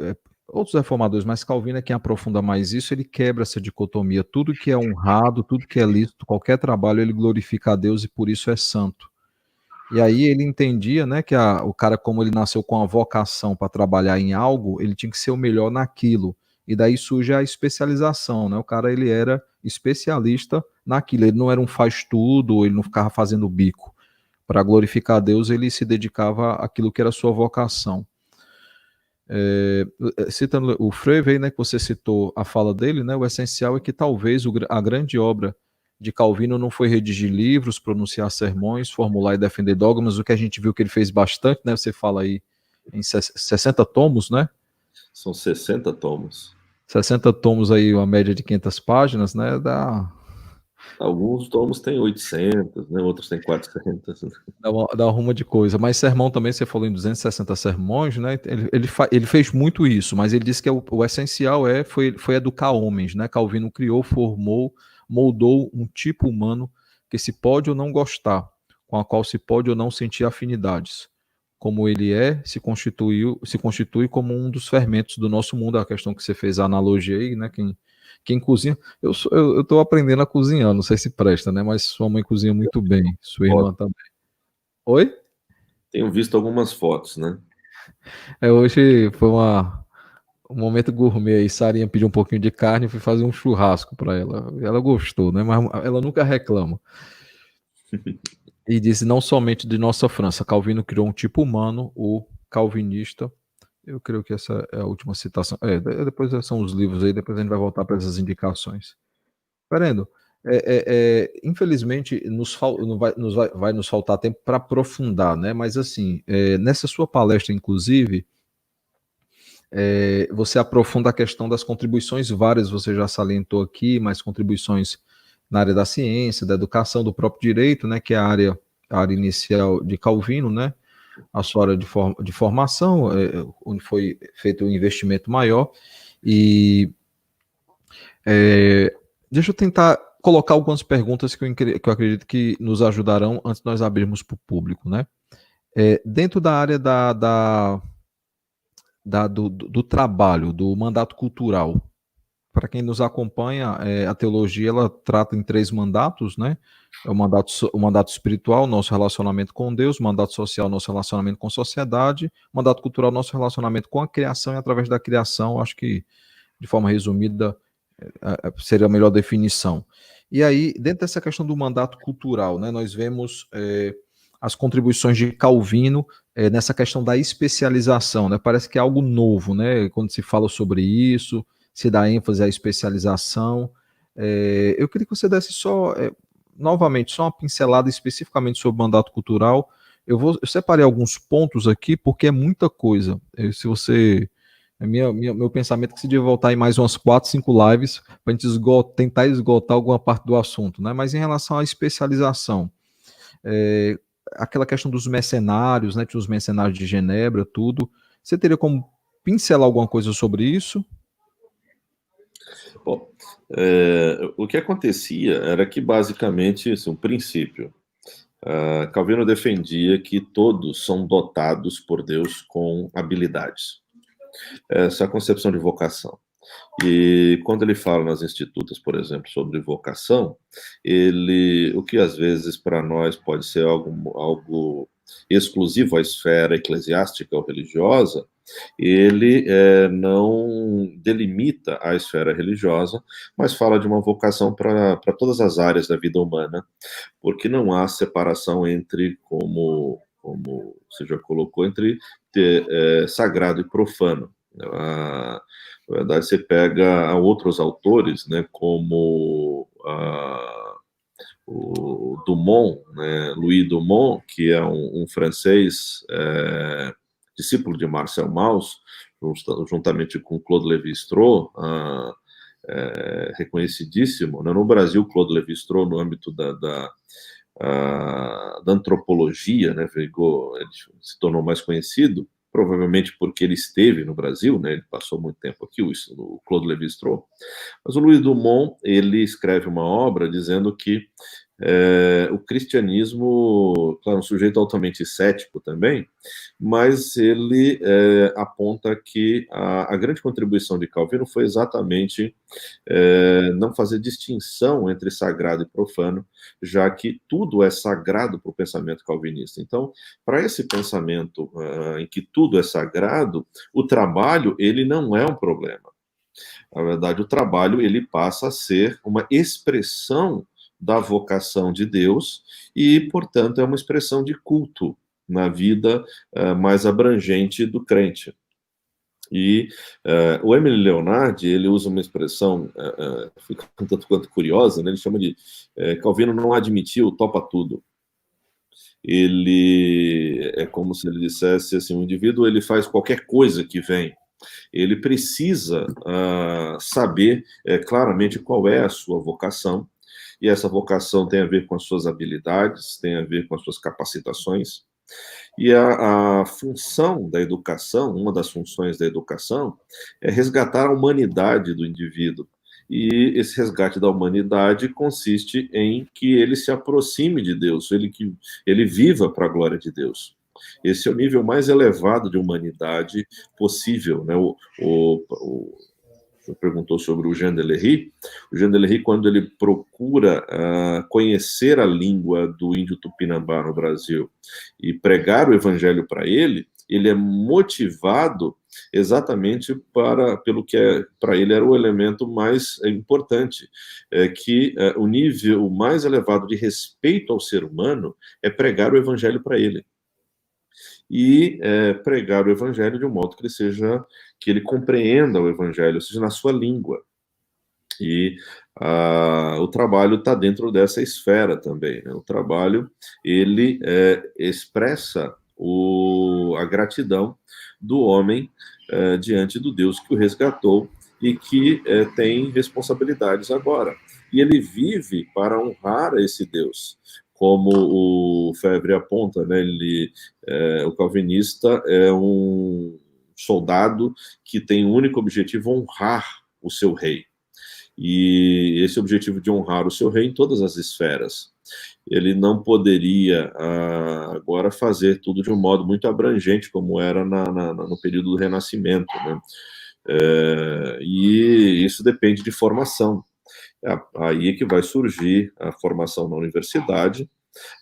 outros reformadores, mas Calvino é quem aprofunda mais isso, ele quebra essa dicotomia, tudo que é honrado, tudo que é lícito, qualquer trabalho ele glorifica a Deus e por isso é santo. E aí ele entendia, né, que o cara, como ele nasceu com a vocação para trabalhar em algo, ele tinha que ser o melhor naquilo, E daí surge a especialização, né? O cara, ele era especialista naquilo, ele não era um faz-tudo, ele não ficava fazendo bico. Para glorificar a Deus, ele se dedicava àquilo que era a sua vocação. Citando o Freve, né, que você citou a fala dele, né, o essencial é que talvez a grande obra de Calvino não foi redigir livros, pronunciar sermões, formular e defender dogmas, o que a gente viu que ele fez bastante, né, você fala aí em 60 tomos, né? São 60 tomos. 60 tomos aí, uma média de 500 páginas, né, Alguns tomos têm 800, né? Outros têm 400. dá uma ruma de coisa. Mas sermão também, você falou em 260 sermões, né? Ele fez muito isso, mas ele disse que o essencial foi educar homens, né? Calvino criou, formou, moldou um tipo humano que se pode ou não gostar, com a qual se pode ou não sentir afinidades. Como ele se constitui como um dos fermentos do nosso mundo, a questão que você fez a analogia aí, né? Quem cozinha, eu tô aprendendo a cozinhar, não sei se presta, né? Mas sua mãe cozinha muito bem, sua irmã também. Oi? Tenho visto algumas fotos, né? Hoje foi um momento gourmet aí. Sarinha pediu um pouquinho de carne e fui fazer um churrasco para ela. Ela gostou, né? Mas ela nunca reclama. E disse não somente de nossa França. Calvino criou um tipo humano, o calvinista. Eu creio que essa é a última citação. Depois são os livros aí, depois a gente vai voltar para essas indicações. Fernando, infelizmente vai nos faltar tempo para aprofundar, né? Mas assim, nessa sua palestra, inclusive, você aprofunda a questão das contribuições várias, você já salientou aqui, mas contribuições na área da ciência, da educação, do próprio direito, né? Que é a área inicial de Calvino, né? A sua área de formação, onde foi feito um investimento maior. E deixa eu tentar colocar algumas perguntas que eu acredito que nos ajudarão antes de nós abrirmos para o público, né? Dentro da área do trabalho, do mandato cultural, para quem nos acompanha, a teologia ela trata em 3 mandatos, né? É o mandato espiritual, nosso relacionamento com Deus, o mandato social, nosso relacionamento com a sociedade, o mandato cultural, nosso relacionamento com a criação e através da criação, acho que de forma resumida seria a melhor definição. E aí, dentro dessa questão do mandato cultural, né, nós vemos as contribuições de Calvino nessa questão da especialização, né? Parece que é algo novo, né? Quando se fala sobre isso, se dá ênfase à especialização. Eu queria que você desse novamente, só uma pincelada especificamente sobre o mandato cultural. Eu separei alguns pontos aqui, porque é muita coisa. Se você meu pensamento é que se devia voltar em mais umas 4, 5 lives para a gente tentar esgotar alguma parte do assunto, né? Mas em relação à especialização, aquela questão dos mercenários, né? Tinha os mercenários de Genebra, tudo. Você teria como pincelar alguma coisa sobre isso? Bom, o que acontecia era que, basicamente, um princípio, Calvino defendia que todos são dotados por Deus com habilidades. Essa é a concepção de vocação. E quando ele fala nas institutas, por exemplo, sobre vocação, o que às vezes para nós pode ser algo exclusivo à esfera eclesiástica ou religiosa, ele não delimita a esfera religiosa, mas fala de uma vocação para todas as áreas da vida humana, porque não há separação entre, como você já colocou, entre sagrado e profano. Na verdade, você pega outros autores, né, como o Dumont, né, Louis Dumont, que é um francês discípulo de Marcel Mauss, juntamente com Claude Lévi-Strauss, reconhecidíssimo. Né? No Brasil, Claude Lévi-Strauss, no âmbito da antropologia, né, ele se tornou mais conhecido, provavelmente porque ele esteve no Brasil, né, ele passou muito tempo aqui, o Claude Lévi-Strauss. Mas o Louis Dumont, ele escreve uma obra dizendo que o cristianismo, claro, um sujeito altamente cético também, mas ele aponta que a grande contribuição de Calvino foi exatamente não fazer distinção entre sagrado e profano, já que tudo é sagrado para o pensamento calvinista. Então, para esse pensamento em que tudo é sagrado, o trabalho ele não é um problema. Na verdade, o trabalho ele passa a ser uma expressão da vocação de Deus e, portanto, é uma expressão de culto na vida mais abrangente do crente. E o Emile Leonardi, ele usa uma expressão, fica um tanto quanto curiosa, né? Ele chama de Calvino não admitiu, topa tudo. Ele é como se ele dissesse assim, o indivíduo ele faz qualquer coisa que vem. Ele precisa saber claramente qual é a sua vocação, e essa vocação tem a ver com as suas habilidades, tem a ver com as suas capacitações, e a função da educação, uma das funções da educação, é resgatar a humanidade do indivíduo. E esse resgate da humanidade consiste em que ele se aproxime de Deus, que ele viva para a glória de Deus. Esse é o nível mais elevado de humanidade possível, né? Você perguntou sobre o Jean Delery. O Jean Delery, quando ele procura conhecer a língua do índio Tupinambá no Brasil e pregar o evangelho para ele é motivado exatamente pelo que para ele era o elemento mais importante, que o nível mais elevado de respeito ao ser humano é pregar o evangelho para ele. E pregar o evangelho de um modo que ele compreenda o evangelho, ou seja, na sua língua. E o trabalho está dentro dessa esfera também, né? O trabalho, ele expressa a gratidão do homem diante do Deus que o resgatou e que tem responsabilidades agora. E ele vive para honrar esse Deus. Como o Febvre aponta, né? O calvinista é um soldado que tem o único objetivo honrar o seu rei. E esse objetivo de honrar o seu rei em todas as esferas. Ele não poderia agora fazer tudo de um modo muito abrangente, como era no período do Renascimento, né? E isso depende de formação. Aí é que vai surgir a formação na universidade,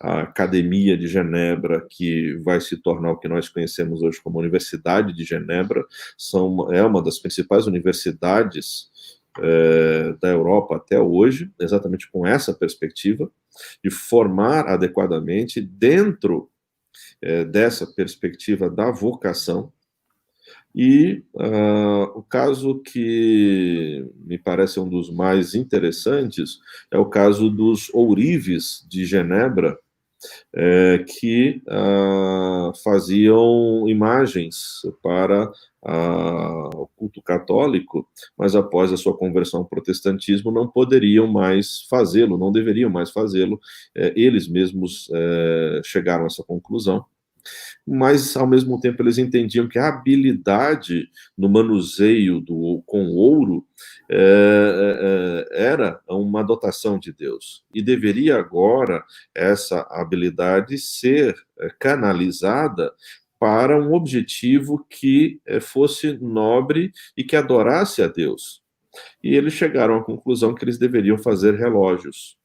a Academia de Genebra, que vai se tornar o que nós conhecemos hoje como Universidade de Genebra, é uma das principais universidades da Europa até hoje, exatamente com essa perspectiva, de formar adequadamente dentro dessa perspectiva da vocação. E o caso que me parece um dos mais interessantes é o caso dos ourives de Genebra, que faziam imagens para o culto católico, mas após a sua conversão ao protestantismo não poderiam mais fazê-lo, não deveriam mais fazê-lo. Eles mesmos chegaram a essa conclusão. Mas, ao mesmo tempo, eles entendiam que a habilidade no manuseio com ouro era uma dotação de Deus. E deveria agora essa habilidade ser canalizada para um objetivo que fosse nobre e que adorasse a Deus. E eles chegaram à conclusão que eles deveriam fazer relógios.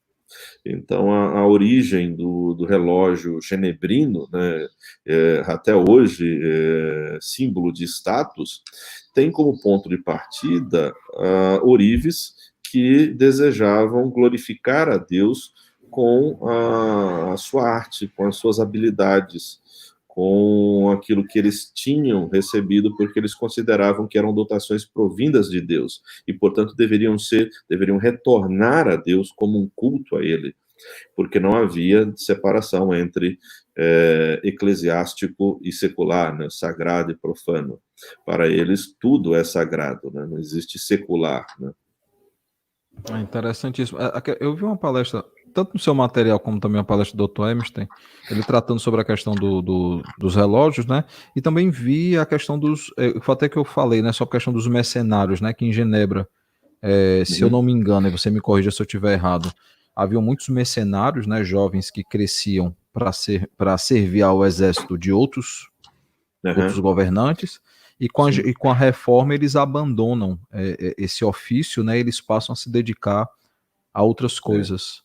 Então, a origem do relógio genebrino, né, até hoje símbolo de status, tem como ponto de partida ourives que desejavam glorificar a Deus com a sua arte, com as suas habilidades, com aquilo que eles tinham recebido, porque eles consideravam que eram dotações provindas de Deus, e, portanto, deveriam retornar a Deus como um culto a Ele, porque não havia separação entre eclesiástico e secular, né, sagrado e profano. Para eles, tudo é sagrado, né, não existe secular, né. É interessantíssimo. Eu vi uma palestra, tanto no seu material como também a palestra do Dr. Emerstein, ele tratando sobre a questão dos relógios, né? E também vi a questão foi até que eu falei, né? Sobre a questão dos mercenários, né? Que em Genebra, se eu não me engano, e você me corrija se eu estiver errado, haviam muitos mercenários, né? Jovens que cresciam para servir ao exército de outros governantes. E com a reforma eles abandonam esse ofício, né? Eles passam a se dedicar a outras coisas.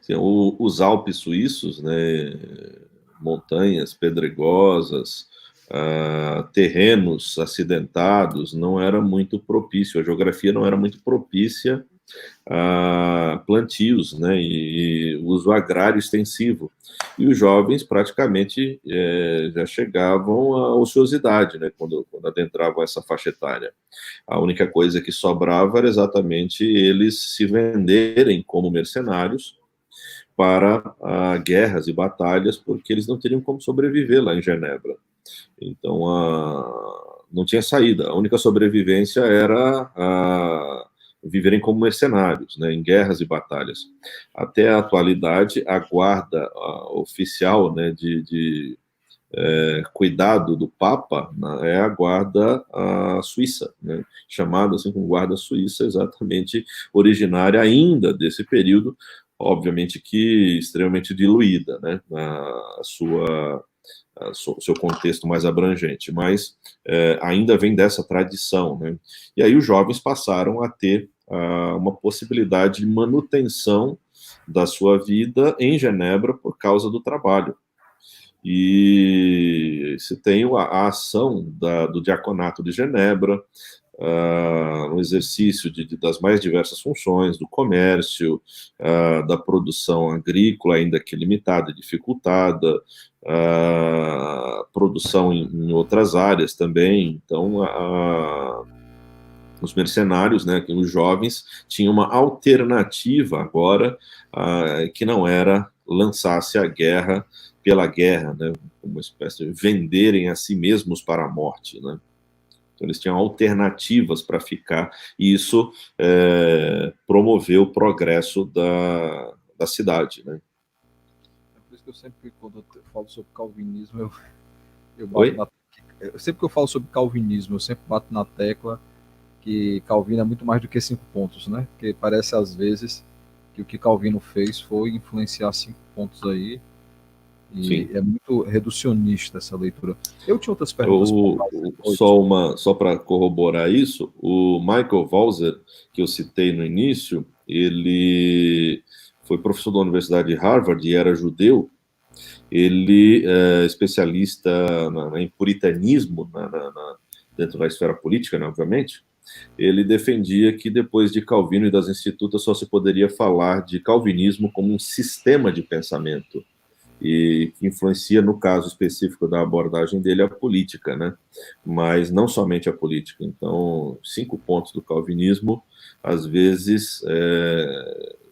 Sim, os Alpes suíços, né? Montanhas pedregosas, terrenos acidentados, não era muito propício, a geografia não era muito propícia a plantios, né, e uso agrário extensivo. E os jovens praticamente já chegavam à ociosidade, né, quando adentravam essa faixa etária. A única coisa que sobrava era exatamente eles se venderem como mercenários para guerras e batalhas, porque eles não teriam como sobreviver lá em Genebra. Então, não tinha saída. A única sobrevivência era viverem como mercenários, né, em guerras e batalhas. Até a atualidade, a guarda oficial, né, de cuidado do Papa, né, é a guarda suíça, né, chamada assim como guarda suíça, exatamente originária ainda desse período, obviamente que extremamente diluída, né, seu contexto mais abrangente, mas ainda vem dessa tradição, né? E aí os jovens passaram a ter uma possibilidade de manutenção da sua vida em Genebra por causa do trabalho. E se tem a ação do Diaconato de Genebra, no exercício das mais diversas funções, do comércio, da produção agrícola, ainda que limitada e dificultada, produção em outras áreas também. Então, os mercenários, né, os jovens, tinham uma alternativa agora, que não era lançar-se à guerra pela guerra, né, uma espécie de venderem a si mesmos para a morte, né. Então, eles tinham alternativas para ficar, e isso promoveu o progresso da cidade, né. É por isso que eu sempre, quando eu falo sobre calvinismo, eu bato na... Sempre que eu falo sobre calvinismo, eu sempre bato na tecla que Calvino é muito mais do que 5 pontos, né? Porque parece às vezes que o que Calvino fez foi influenciar 5 pontos aí, e sim, é muito reducionista essa leitura. Eu tinha outras perguntas. Só para corroborar isso, o Michael Walzer, que eu citei no início, ele foi professor da Universidade de Harvard e era judeu. Ele é especialista em puritanismo dentro da esfera política, né, obviamente. Ele defendia que depois de Calvino e das Institutas só se poderia falar de calvinismo como um sistema de pensamento, e que influencia, no caso específico da abordagem dele, a política, né? Mas não somente a política. Então, 5 pontos do calvinismo, às vezes,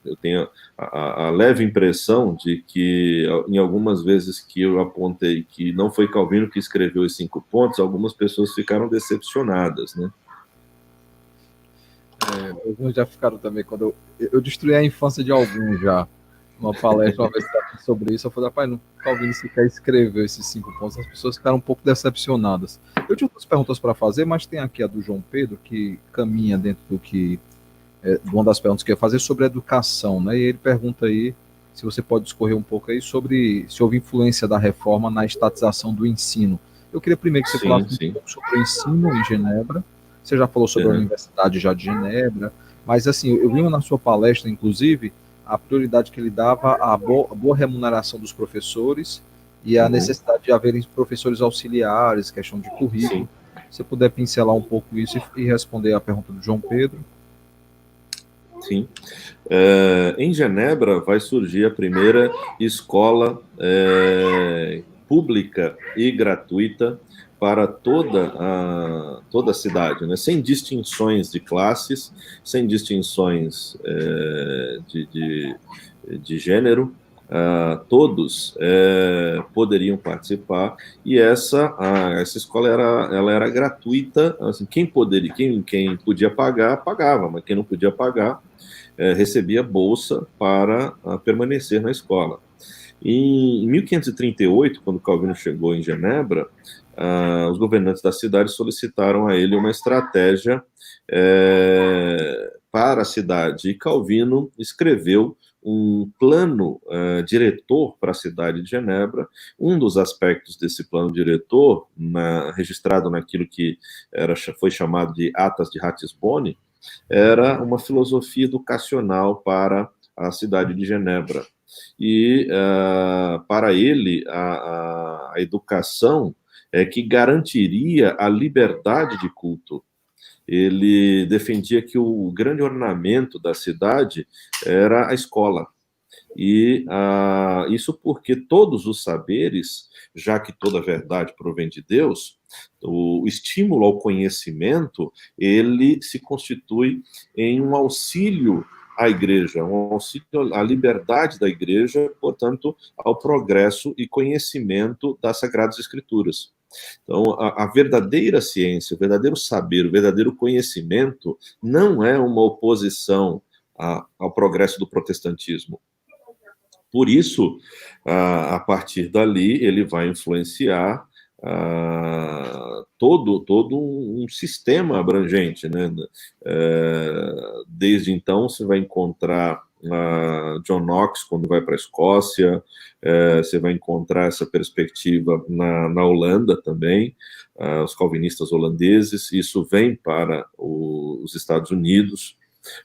eu tenho a leve impressão de que, em algumas vezes que eu apontei que não foi Calvino que escreveu os 5 pontos, algumas pessoas ficaram decepcionadas, né? Alguns já ficaram também, quando eu destruí a infância de alguns já. Uma palestra uma vez sobre isso, eu falei, rapaz, não, Calvino sequer escreveu esses 5 pontos, as pessoas ficaram um pouco decepcionadas. Eu tinha outras perguntas para fazer, mas tem aqui a do João Pedro, que caminha dentro do que, uma das perguntas que eu ia fazer sobre educação, né? E ele pergunta aí, se você pode discorrer um pouco aí sobre se houve influência da reforma na estatização do ensino. Eu queria primeiro que você falasse um pouco sobre o ensino em Genebra. Você já falou sobre a Universidade já de Genebra, mas assim, eu vi na sua palestra, inclusive, a prioridade que ele dava à boa remuneração dos professores e a necessidade de haverem professores auxiliares, questão de currículo. Se você puder pincelar um pouco isso e responder a pergunta do João Pedro. Sim. Em Genebra vai surgir a primeira escola pública e gratuita para toda a cidade, né? Sem distinções de classes, sem distinções de gênero, todos poderiam participar, e essa escola ela era gratuita, assim, quem podia pagar, pagava, mas quem não podia pagar, recebia bolsa para permanecer na escola. Em 1538, quando Calvino chegou em Genebra, os governantes da cidade solicitaram a ele uma estratégia para a cidade, e Calvino escreveu um plano diretor para a cidade de Genebra. Um dos aspectos desse plano diretor, registrado naquilo que foi chamado de Atas de Ratisbonne, era uma filosofia educacional para a cidade de Genebra. E, para ele, a educação que garantiria a liberdade de culto. Ele defendia que o grande ornamento da cidade era a escola. E isso porque todos os saberes, já que toda verdade provém de Deus, o estímulo ao conhecimento, ele se constitui em um auxílio à igreja, um auxílio à liberdade da igreja, portanto, ao progresso e conhecimento das Sagradas Escrituras. Então, a verdadeira ciência, o verdadeiro saber, o verdadeiro conhecimento não é uma oposição ao progresso do protestantismo. Por isso, a partir dali, ele vai influenciar todo um sistema abrangente, né? Desde então, você vai encontrar John Knox quando vai para a Escócia, você vai encontrar essa perspectiva na Holanda também, os calvinistas holandeses, isso vem para os Estados Unidos.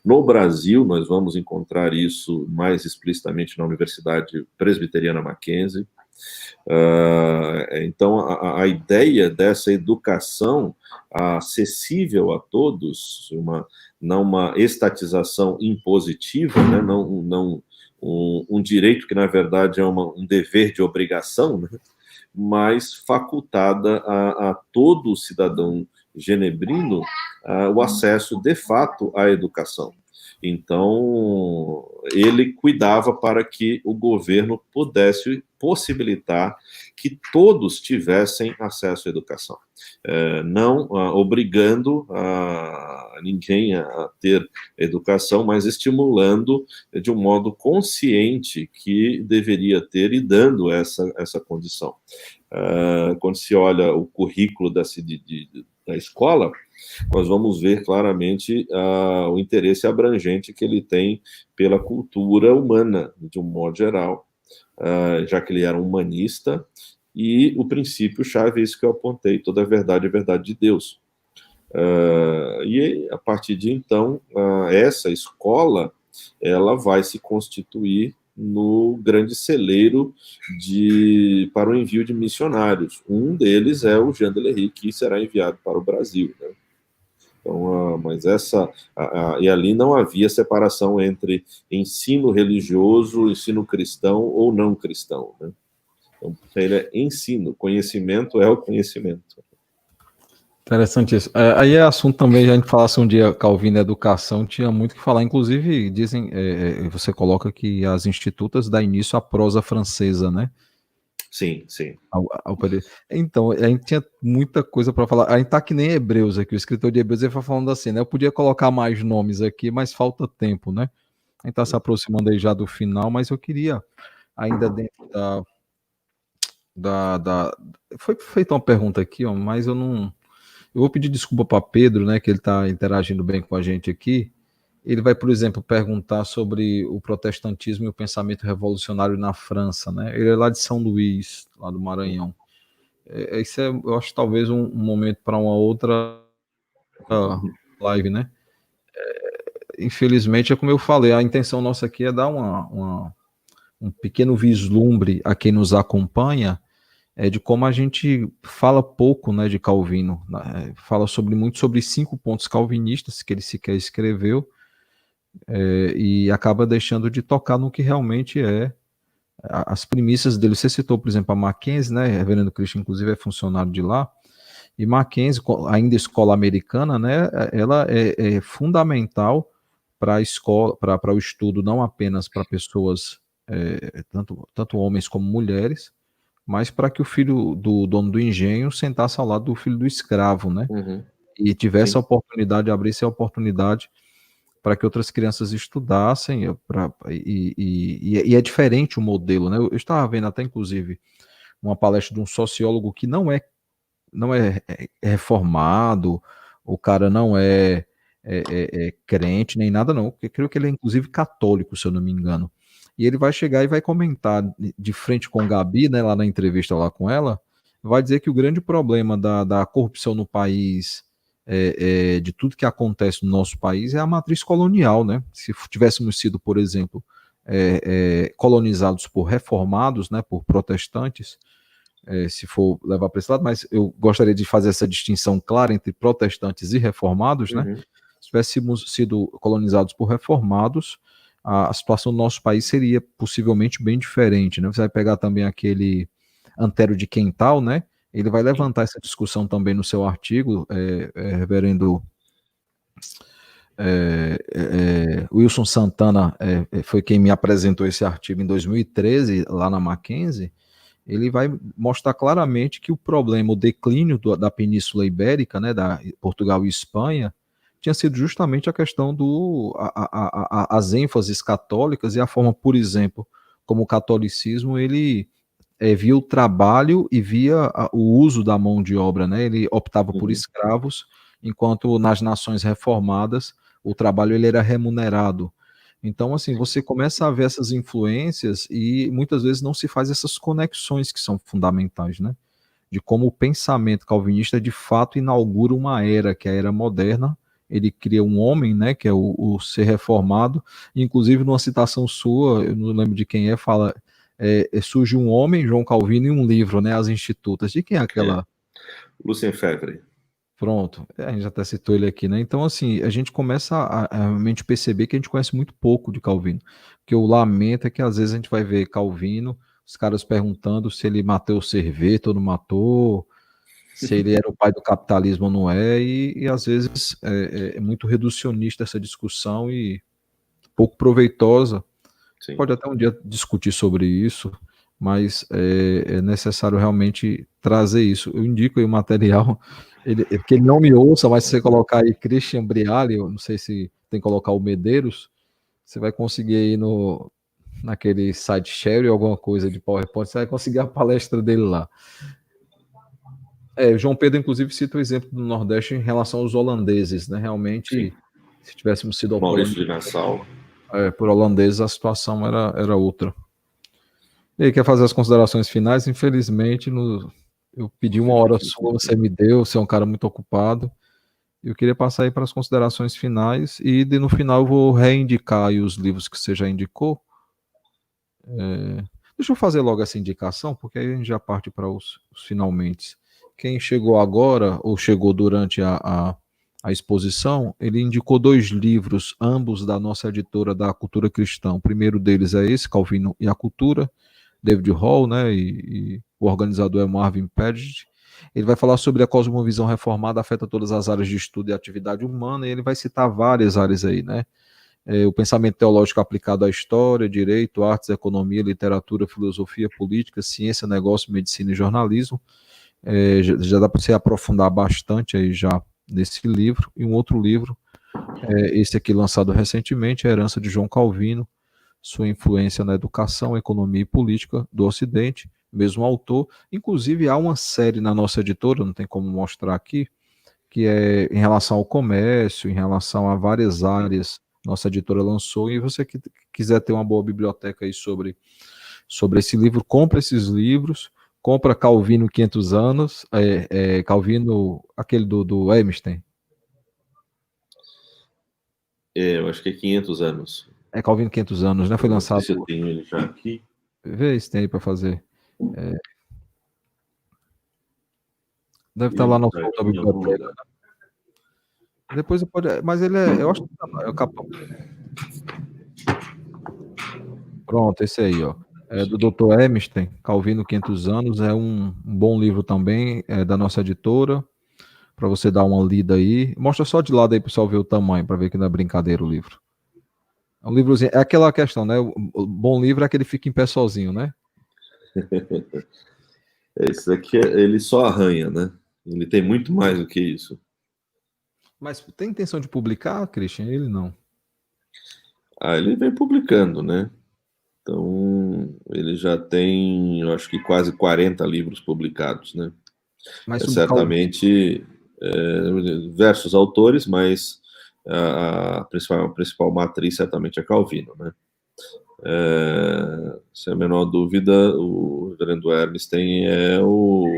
No Brasil, nós vamos encontrar isso mais explicitamente na Universidade Presbiteriana Mackenzie. Então, a ideia dessa educação acessível a todos, não uma estatização impositiva, né? Não um direito que, na verdade, é um dever de obrigação, né? Mas facultada a todo cidadão genebrino o acesso, de fato, à educação. Então, ele cuidava para que o governo pudesse possibilitar que todos tivessem acesso à educação, não obrigando ninguém a ter educação, mas estimulando de um modo consciente que deveria ter e dando essa condição. Quando se olha o currículo da escola, nós vamos ver claramente o interesse abrangente que ele tem pela cultura humana, de um modo geral, já que ele era um humanista, e o princípio-chave é isso que eu apontei: toda a verdade é verdade de Deus. E a partir de então, essa escola ela vai se constituir no grande celeiro para o envio de missionários. Um deles é o Jean de Lery, que será enviado para o Brasil, né? Então, mas e ali não havia separação entre ensino religioso, ensino cristão ou não cristão, né? Então, ele é ensino, conhecimento é o conhecimento. Interessante isso. Aí é assunto também, a gente falasse um dia, Calvino, educação, tinha muito que falar. Inclusive, dizem, você coloca que as institutas dá início à prosa francesa, né? Sim, sim. Então, a gente tinha muita coisa para falar. A gente tá que nem Hebreus aqui, o escritor de Hebreus, ele foi falando assim, né? Eu podia colocar mais nomes aqui, mas falta tempo, né? A gente tá se aproximando aí já do final, mas eu queria, ainda dentro Foi feita uma pergunta aqui, ó, mas eu não... Eu vou pedir desculpa para Pedro, né, que ele está interagindo bem com a gente aqui. Ele vai, por exemplo, perguntar sobre o protestantismo e o pensamento revolucionário na França, né? Ele é lá de São Luís, lá do Maranhão. Isso eu acho talvez um momento para uma outra live, né? Infelizmente, é como eu falei, a intenção nossa aqui é dar um pequeno vislumbre a quem nos acompanha, de como a gente fala pouco, né, de Calvino, né? Fala muito sobre 5 pontos calvinistas que ele sequer escreveu, e acaba deixando de tocar no que realmente as premissas dele. Você citou, por exemplo, a Mackenzie, né, Reverendo Christian, inclusive, é funcionário de lá, e Mackenzie, ainda escola americana, né, ela é fundamental para a escola, para o estudo, não apenas para pessoas, tanto homens como mulheres, mas para que o filho do dono do engenho sentasse ao lado do filho do escravo, né? Uhum. E tivesse a oportunidade, abrisse a oportunidade para que outras crianças estudassem, e é diferente o modelo, né? Eu estava vendo até, inclusive, uma palestra de um sociólogo que não é reformado, o cara não é crente nem nada, não. Eu creio que ele é, inclusive, católico, se eu não me engano. E ele vai chegar e vai comentar de frente com Gabi, né, lá na entrevista lá com ela, vai dizer que o grande problema da corrupção no país, de tudo que acontece no nosso país, é a matriz colonial, né? Se tivéssemos sido, por exemplo, colonizados por reformados, né, por protestantes, se for levar para esse lado, mas eu gostaria de fazer essa distinção clara entre protestantes e reformados, né? Se tivéssemos sido colonizados por reformados, a situação do nosso país seria possivelmente bem diferente, né? Você vai pegar também aquele Antero de Quental, né? Ele vai levantar essa discussão também no seu artigo, reverendo Wilson Santana foi quem me apresentou esse artigo em 2013, lá na Mackenzie. Ele vai mostrar claramente que o problema, o declínio da Península Ibérica, né, da Portugal e Espanha, tinha sido justamente a questão as ênfases católicas e a forma, por exemplo, como o catolicismo ele via o trabalho e via o uso da mão de obra, né? Ele optava por escravos, enquanto nas nações reformadas o trabalho ele era remunerado. Então, assim, você começa a ver essas influências e muitas vezes não se faz essas conexões que são fundamentais, né? De como o pensamento calvinista de fato inaugura uma era, que é a era moderna. Ele cria um homem, né, que é o ser reformado. Inclusive, numa citação sua, eu não lembro de quem fala, surge um homem, João Calvino, e um livro, né, As Institutas. De quem é aquela? Lucien Febvre. Pronto, a gente até citou ele aqui, né? Então, assim, a gente começa a realmente perceber que a gente conhece muito pouco de Calvino. O que eu lamento é que às vezes a gente vai ver Calvino, os caras perguntando se ele matou o Serveto ou não matou, se ele era o pai do capitalismo ou não é, e às vezes é muito reducionista essa discussão e pouco proveitosa. Sim. Pode até um dia discutir sobre isso, mas é necessário realmente trazer isso. Eu indico aí o material, que ele não me ouça, mas se você colocar aí Christian Briali, eu não sei se tem que colocar o Medeiros, você vai conseguir aí naquele site share alguma coisa de PowerPoint, você vai conseguir a palestra dele lá. João Pedro, inclusive, cita o exemplo do Nordeste em relação aos holandeses, né? Realmente, sim, se tivéssemos sido Maurício de Nassau. por holandeses, a situação era outra. E aí, quer fazer as considerações finais? Infelizmente, eu pedi uma hora sua, você me deu, você é um cara muito ocupado. Eu queria passar aí para as considerações finais e no final eu vou reindicar aí os livros que você já indicou. Deixa eu fazer logo essa indicação, porque aí a gente já parte para os finalmente. Quem chegou agora, ou chegou durante a exposição, ele indicou 2 livros, ambos da nossa editora da Cultura Cristã. O primeiro deles é esse, Calvino e a Cultura, David Hall, né, e o organizador é Marvin Paget. Ele vai falar sobre a cosmovisão reformada afeta todas as áreas de estudo e atividade humana, e ele vai citar várias áreas aí, né? O pensamento teológico aplicado à história, direito, artes, economia, literatura, filosofia, política, ciência, negócio, medicina e jornalismo. Já dá para você aprofundar bastante aí já nesse livro. E um outro livro, esse aqui lançado recentemente, A Herança de João Calvino, sua influência na educação, economia e política do Ocidente, mesmo autor. Inclusive, há uma série na nossa editora, não tem como mostrar aqui, que é em relação ao comércio, em relação a várias áreas, nossa editora lançou, e você que quiser ter uma boa biblioteca aí sobre esse livro, compra esses livros, compra Calvino 500 anos, Calvino, aquele do Einstein. Eu acho que é 500 anos. Calvino 500 anos, né? Foi lançado. Não sei se eu tenho ele já aqui. Vê se tem aí para fazer. Deve estar lá no fundo da biblioteca. Depois você pode. Mas ele eu acho que é o capão. Pronto, esse aí, ó. Do Dr. Einstein, Calvino 500 anos, é um bom livro também, da nossa editora, para você dar uma lida aí. Mostra só de lado aí, pessoal, ver o tamanho, para ver que não é brincadeira o livro. É um livrozinho, é aquela questão, né? O bom livro é aquele que fica em pé sozinho, né? Esse daqui, ele só arranha, né? Ele tem muito mais do que isso. Mas tem intenção de publicar, Christian? Ele não. Ele vem publicando, né? Então, ele já tem, eu acho que quase 40 livros publicados, né? Mas certamente diversos autores, mas a principal matriz certamente é Calvino, né? Sem a menor dúvida, o reverendo Ernestine é o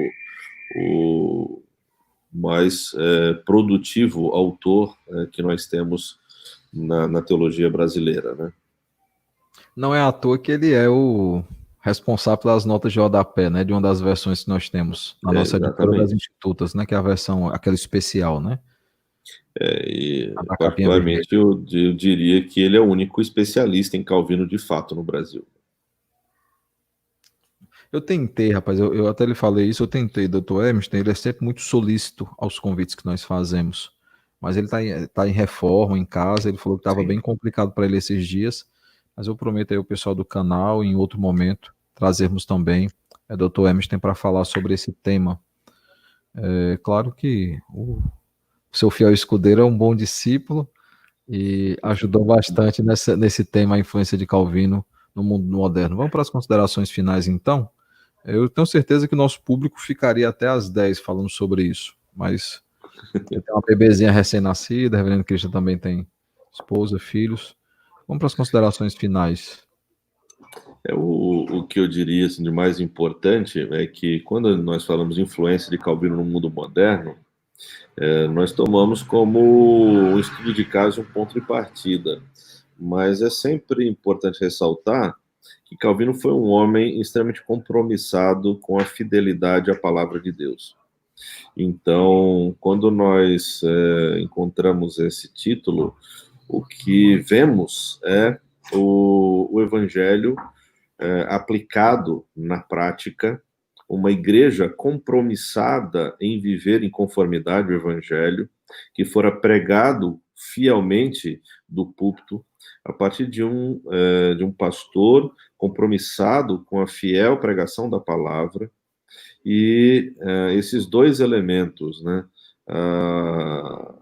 mais produtivo autor que nós temos na teologia brasileira, né? Não é à toa que ele é o responsável pelas notas de rodapé, né? De uma das versões que nós temos na nossa editora das Exatamente. Institutas, né? Que é a versão, aquela especial, né? A E da capinha vermelha. particularmente eu diria que ele é o único especialista em Calvino de fato no Brasil. Eu tentei, rapaz, eu até lhe falei isso, eu tentei, doutor Emerson, ele é sempre muito solícito aos convites que nós fazemos, mas ele tá em reforma, em casa, ele falou que estava Sim. bem complicado para ele esses dias, mas eu prometo aí ao pessoal do canal, em outro momento, trazermos também doutor Emerson para falar sobre esse tema. É claro que o seu fiel escudeiro é um bom discípulo e ajudou bastante nesse tema, a influência de Calvino no mundo moderno. Vamos para as considerações finais, então? Eu tenho certeza que o nosso público ficaria até às 10 falando sobre isso, mas eu tenho uma bebezinha recém-nascida, a Reverendo Cristian também tem esposa, filhos. Vamos para as considerações finais. O que eu diria assim, de mais importante é que quando nós falamos de influência de Calvino no mundo moderno, nós tomamos como um estudo de caso um ponto de partida. Mas é sempre importante ressaltar que Calvino foi um homem extremamente compromissado com a fidelidade à palavra de Deus. Então, quando nós encontramos esse título, o que vemos é o Evangelho aplicado na prática, uma igreja compromissada em viver em conformidade ao Evangelho, que fora pregado fielmente do púlpito, a partir de um pastor compromissado com a fiel pregação da palavra, e esses dois elementos, né, a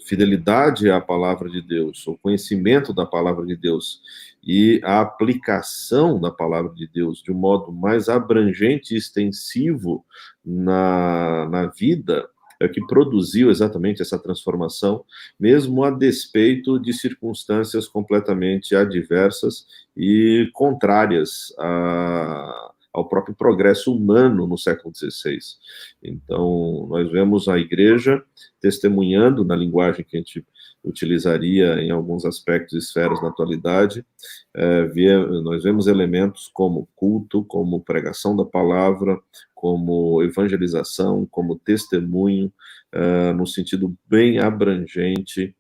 fidelidade à palavra de Deus, o conhecimento da palavra de Deus e a aplicação da palavra de Deus de um modo mais abrangente e extensivo na vida, é o que produziu exatamente essa transformação, mesmo a despeito de circunstâncias completamente adversas e contrárias ao próprio progresso humano no século XVI. Então, nós vemos a igreja testemunhando, na linguagem que a gente utilizaria em alguns aspectos e esferas na atualidade, nós vemos elementos como culto, como pregação da palavra, como evangelização, como testemunho, no sentido bem abrangente,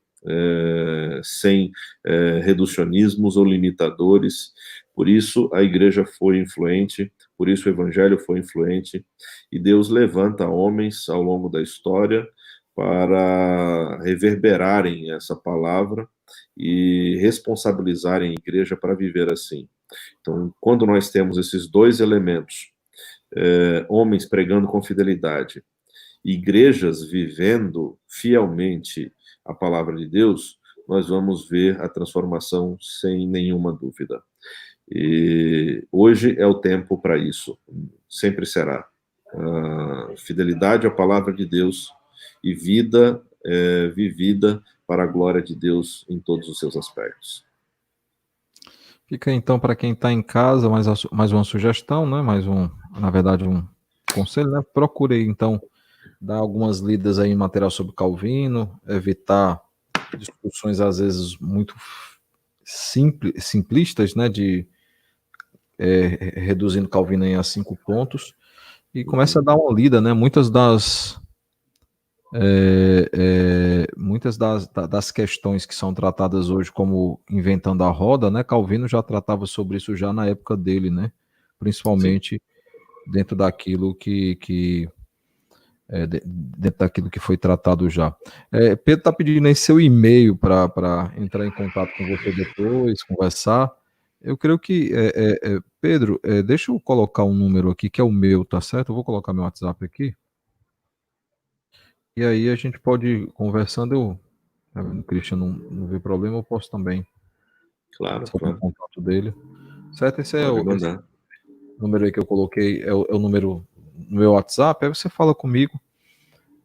sem reducionismos ou limitadores. Por isso a igreja foi influente, por isso o evangelho foi influente, e Deus levanta homens ao longo da história para reverberarem essa palavra e responsabilizarem a igreja para viver assim. Então, quando nós temos esses dois elementos, homens pregando com fidelidade, igrejas vivendo fielmente a palavra de Deus, nós vamos ver a transformação sem nenhuma dúvida. E hoje é o tempo para isso, sempre será. Fidelidade à palavra de Deus e vida vivida para a glória de Deus em todos os seus aspectos. Fica então para quem está em casa mais uma sugestão, né? Na verdade, um conselho, né? Procure então dar algumas lidas aí em material sobre Calvino, evitar discussões às vezes muito simplistas, né? Reduzindo Calvino em a 5 pontos e começa a dar uma lida, né? Muitas das questões que são tratadas hoje como inventando a roda, né? Calvino já tratava sobre isso já na época dele, né? Principalmente dentro daquilo dentro daquilo que foi tratado já. Pedro está pedindo aí seu e-mail para entrar em contato com você depois, conversar. Eu creio que, Pedro, deixa eu colocar um número aqui, que é o meu, tá certo? Eu vou colocar meu WhatsApp aqui. E aí a gente pode ir conversando, o Christian não vê problema, eu posso também. Claro. O contato dele. Certo? Esse mandar. Número aí que eu coloquei é o número no meu WhatsApp, aí você fala comigo.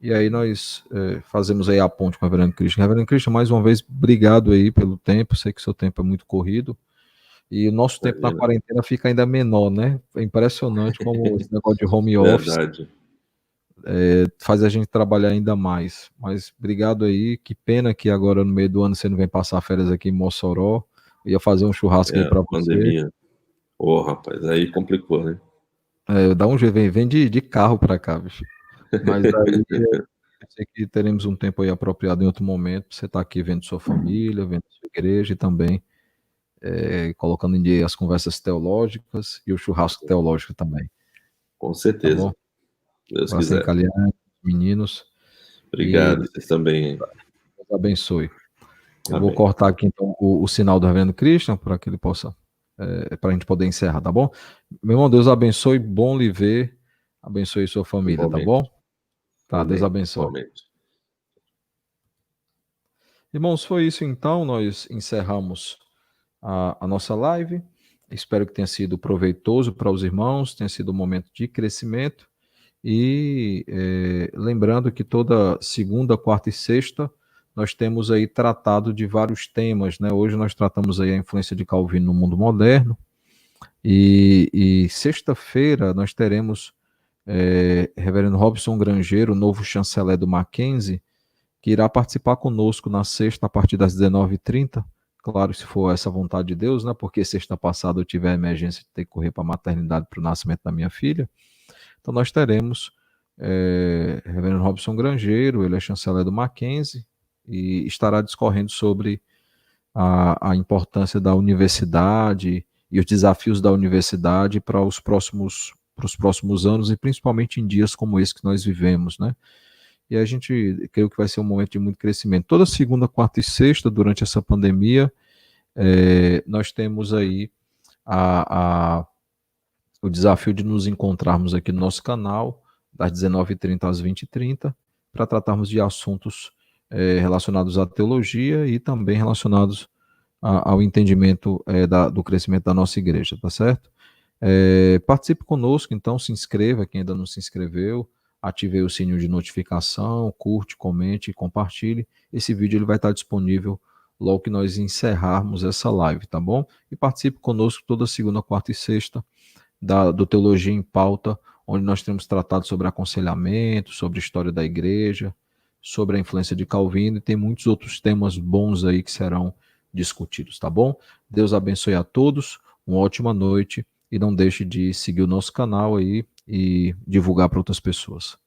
E aí nós fazemos aí a ponte com o Reverendo Christian. Reverendo Christian, mais uma vez, obrigado aí pelo tempo. Sei que seu tempo é muito corrido. E o nosso tempo na quarentena fica ainda menor, né? É impressionante como esse negócio de home office faz a gente trabalhar ainda mais. Mas obrigado aí. Que pena que agora no meio do ano você não vem passar férias aqui em Mossoró. Eu ia fazer um churrasco aí para você. Ô, rapaz, aí complicou, né? Dá um jeito, vem de carro para cá, bicho. Mas aí eu sei que teremos um tempo aí apropriado em outro momento. Você está aqui vendo sua família, vendo sua igreja e também colocando em dia as conversas teológicas e o churrasco teológico também. Com Tá bom? certeza, Deus Abraço aí, quiser. Caliane, meninos. E Obrigado, vocês também. Deus abençoe. Eu vou Amém. cortar aqui então o sinal do Reverendo Christian para que ele possa, para a gente poder encerrar, tá bom? Meu irmão, Deus abençoe, bom lhe ver, abençoe sua família, tá bom? Igualmente. Tá, Deus Amém. abençoe. Igualmente. Irmãos, foi isso então, nós encerramos a nossa live. Espero que tenha sido proveitoso para os irmãos, tenha sido um momento de crescimento. E lembrando que toda segunda, quarta e sexta nós temos aí tratado de vários temas, né? Hoje nós tratamos aí a influência de Calvino no mundo moderno e sexta-feira nós teremos Reverendo Robson Grangeiro, novo chanceler do Mackenzie, que irá participar conosco na sexta a partir das 19h30. Claro, se for essa vontade de Deus, né? Porque sexta passada eu tive a emergência de ter que correr para a maternidade para o nascimento da minha filha. Então nós teremos Reverendo Robson Grangeiro, ele é chanceler do Mackenzie e estará discorrendo sobre a importância da universidade e os desafios da universidade para os próximos anos e principalmente em dias como esse que nós vivemos, né? E a gente creio que vai ser um momento de muito crescimento. Toda segunda, quarta e sexta, durante essa pandemia, nós temos aí a o desafio de nos encontrarmos aqui no nosso canal, das 19h30 às 20h30, para tratarmos de assuntos relacionados à teologia e também relacionados ao entendimento do crescimento da nossa igreja, tá certo? Participe conosco, então se inscreva, quem ainda não se inscreveu, ative aí o sininho de notificação, curte, comente e compartilhe. Esse vídeo ele vai estar disponível logo que nós encerrarmos essa live, tá bom? E participe conosco toda segunda, quarta e sexta, do Teologia em Pauta, onde nós temos tratado sobre aconselhamento, sobre história da igreja, sobre a influência de Calvino, e tem muitos outros temas bons aí que serão discutidos, tá bom? Deus abençoe a todos, uma ótima noite, e não deixe de seguir o nosso canal aí e divulgar para outras pessoas.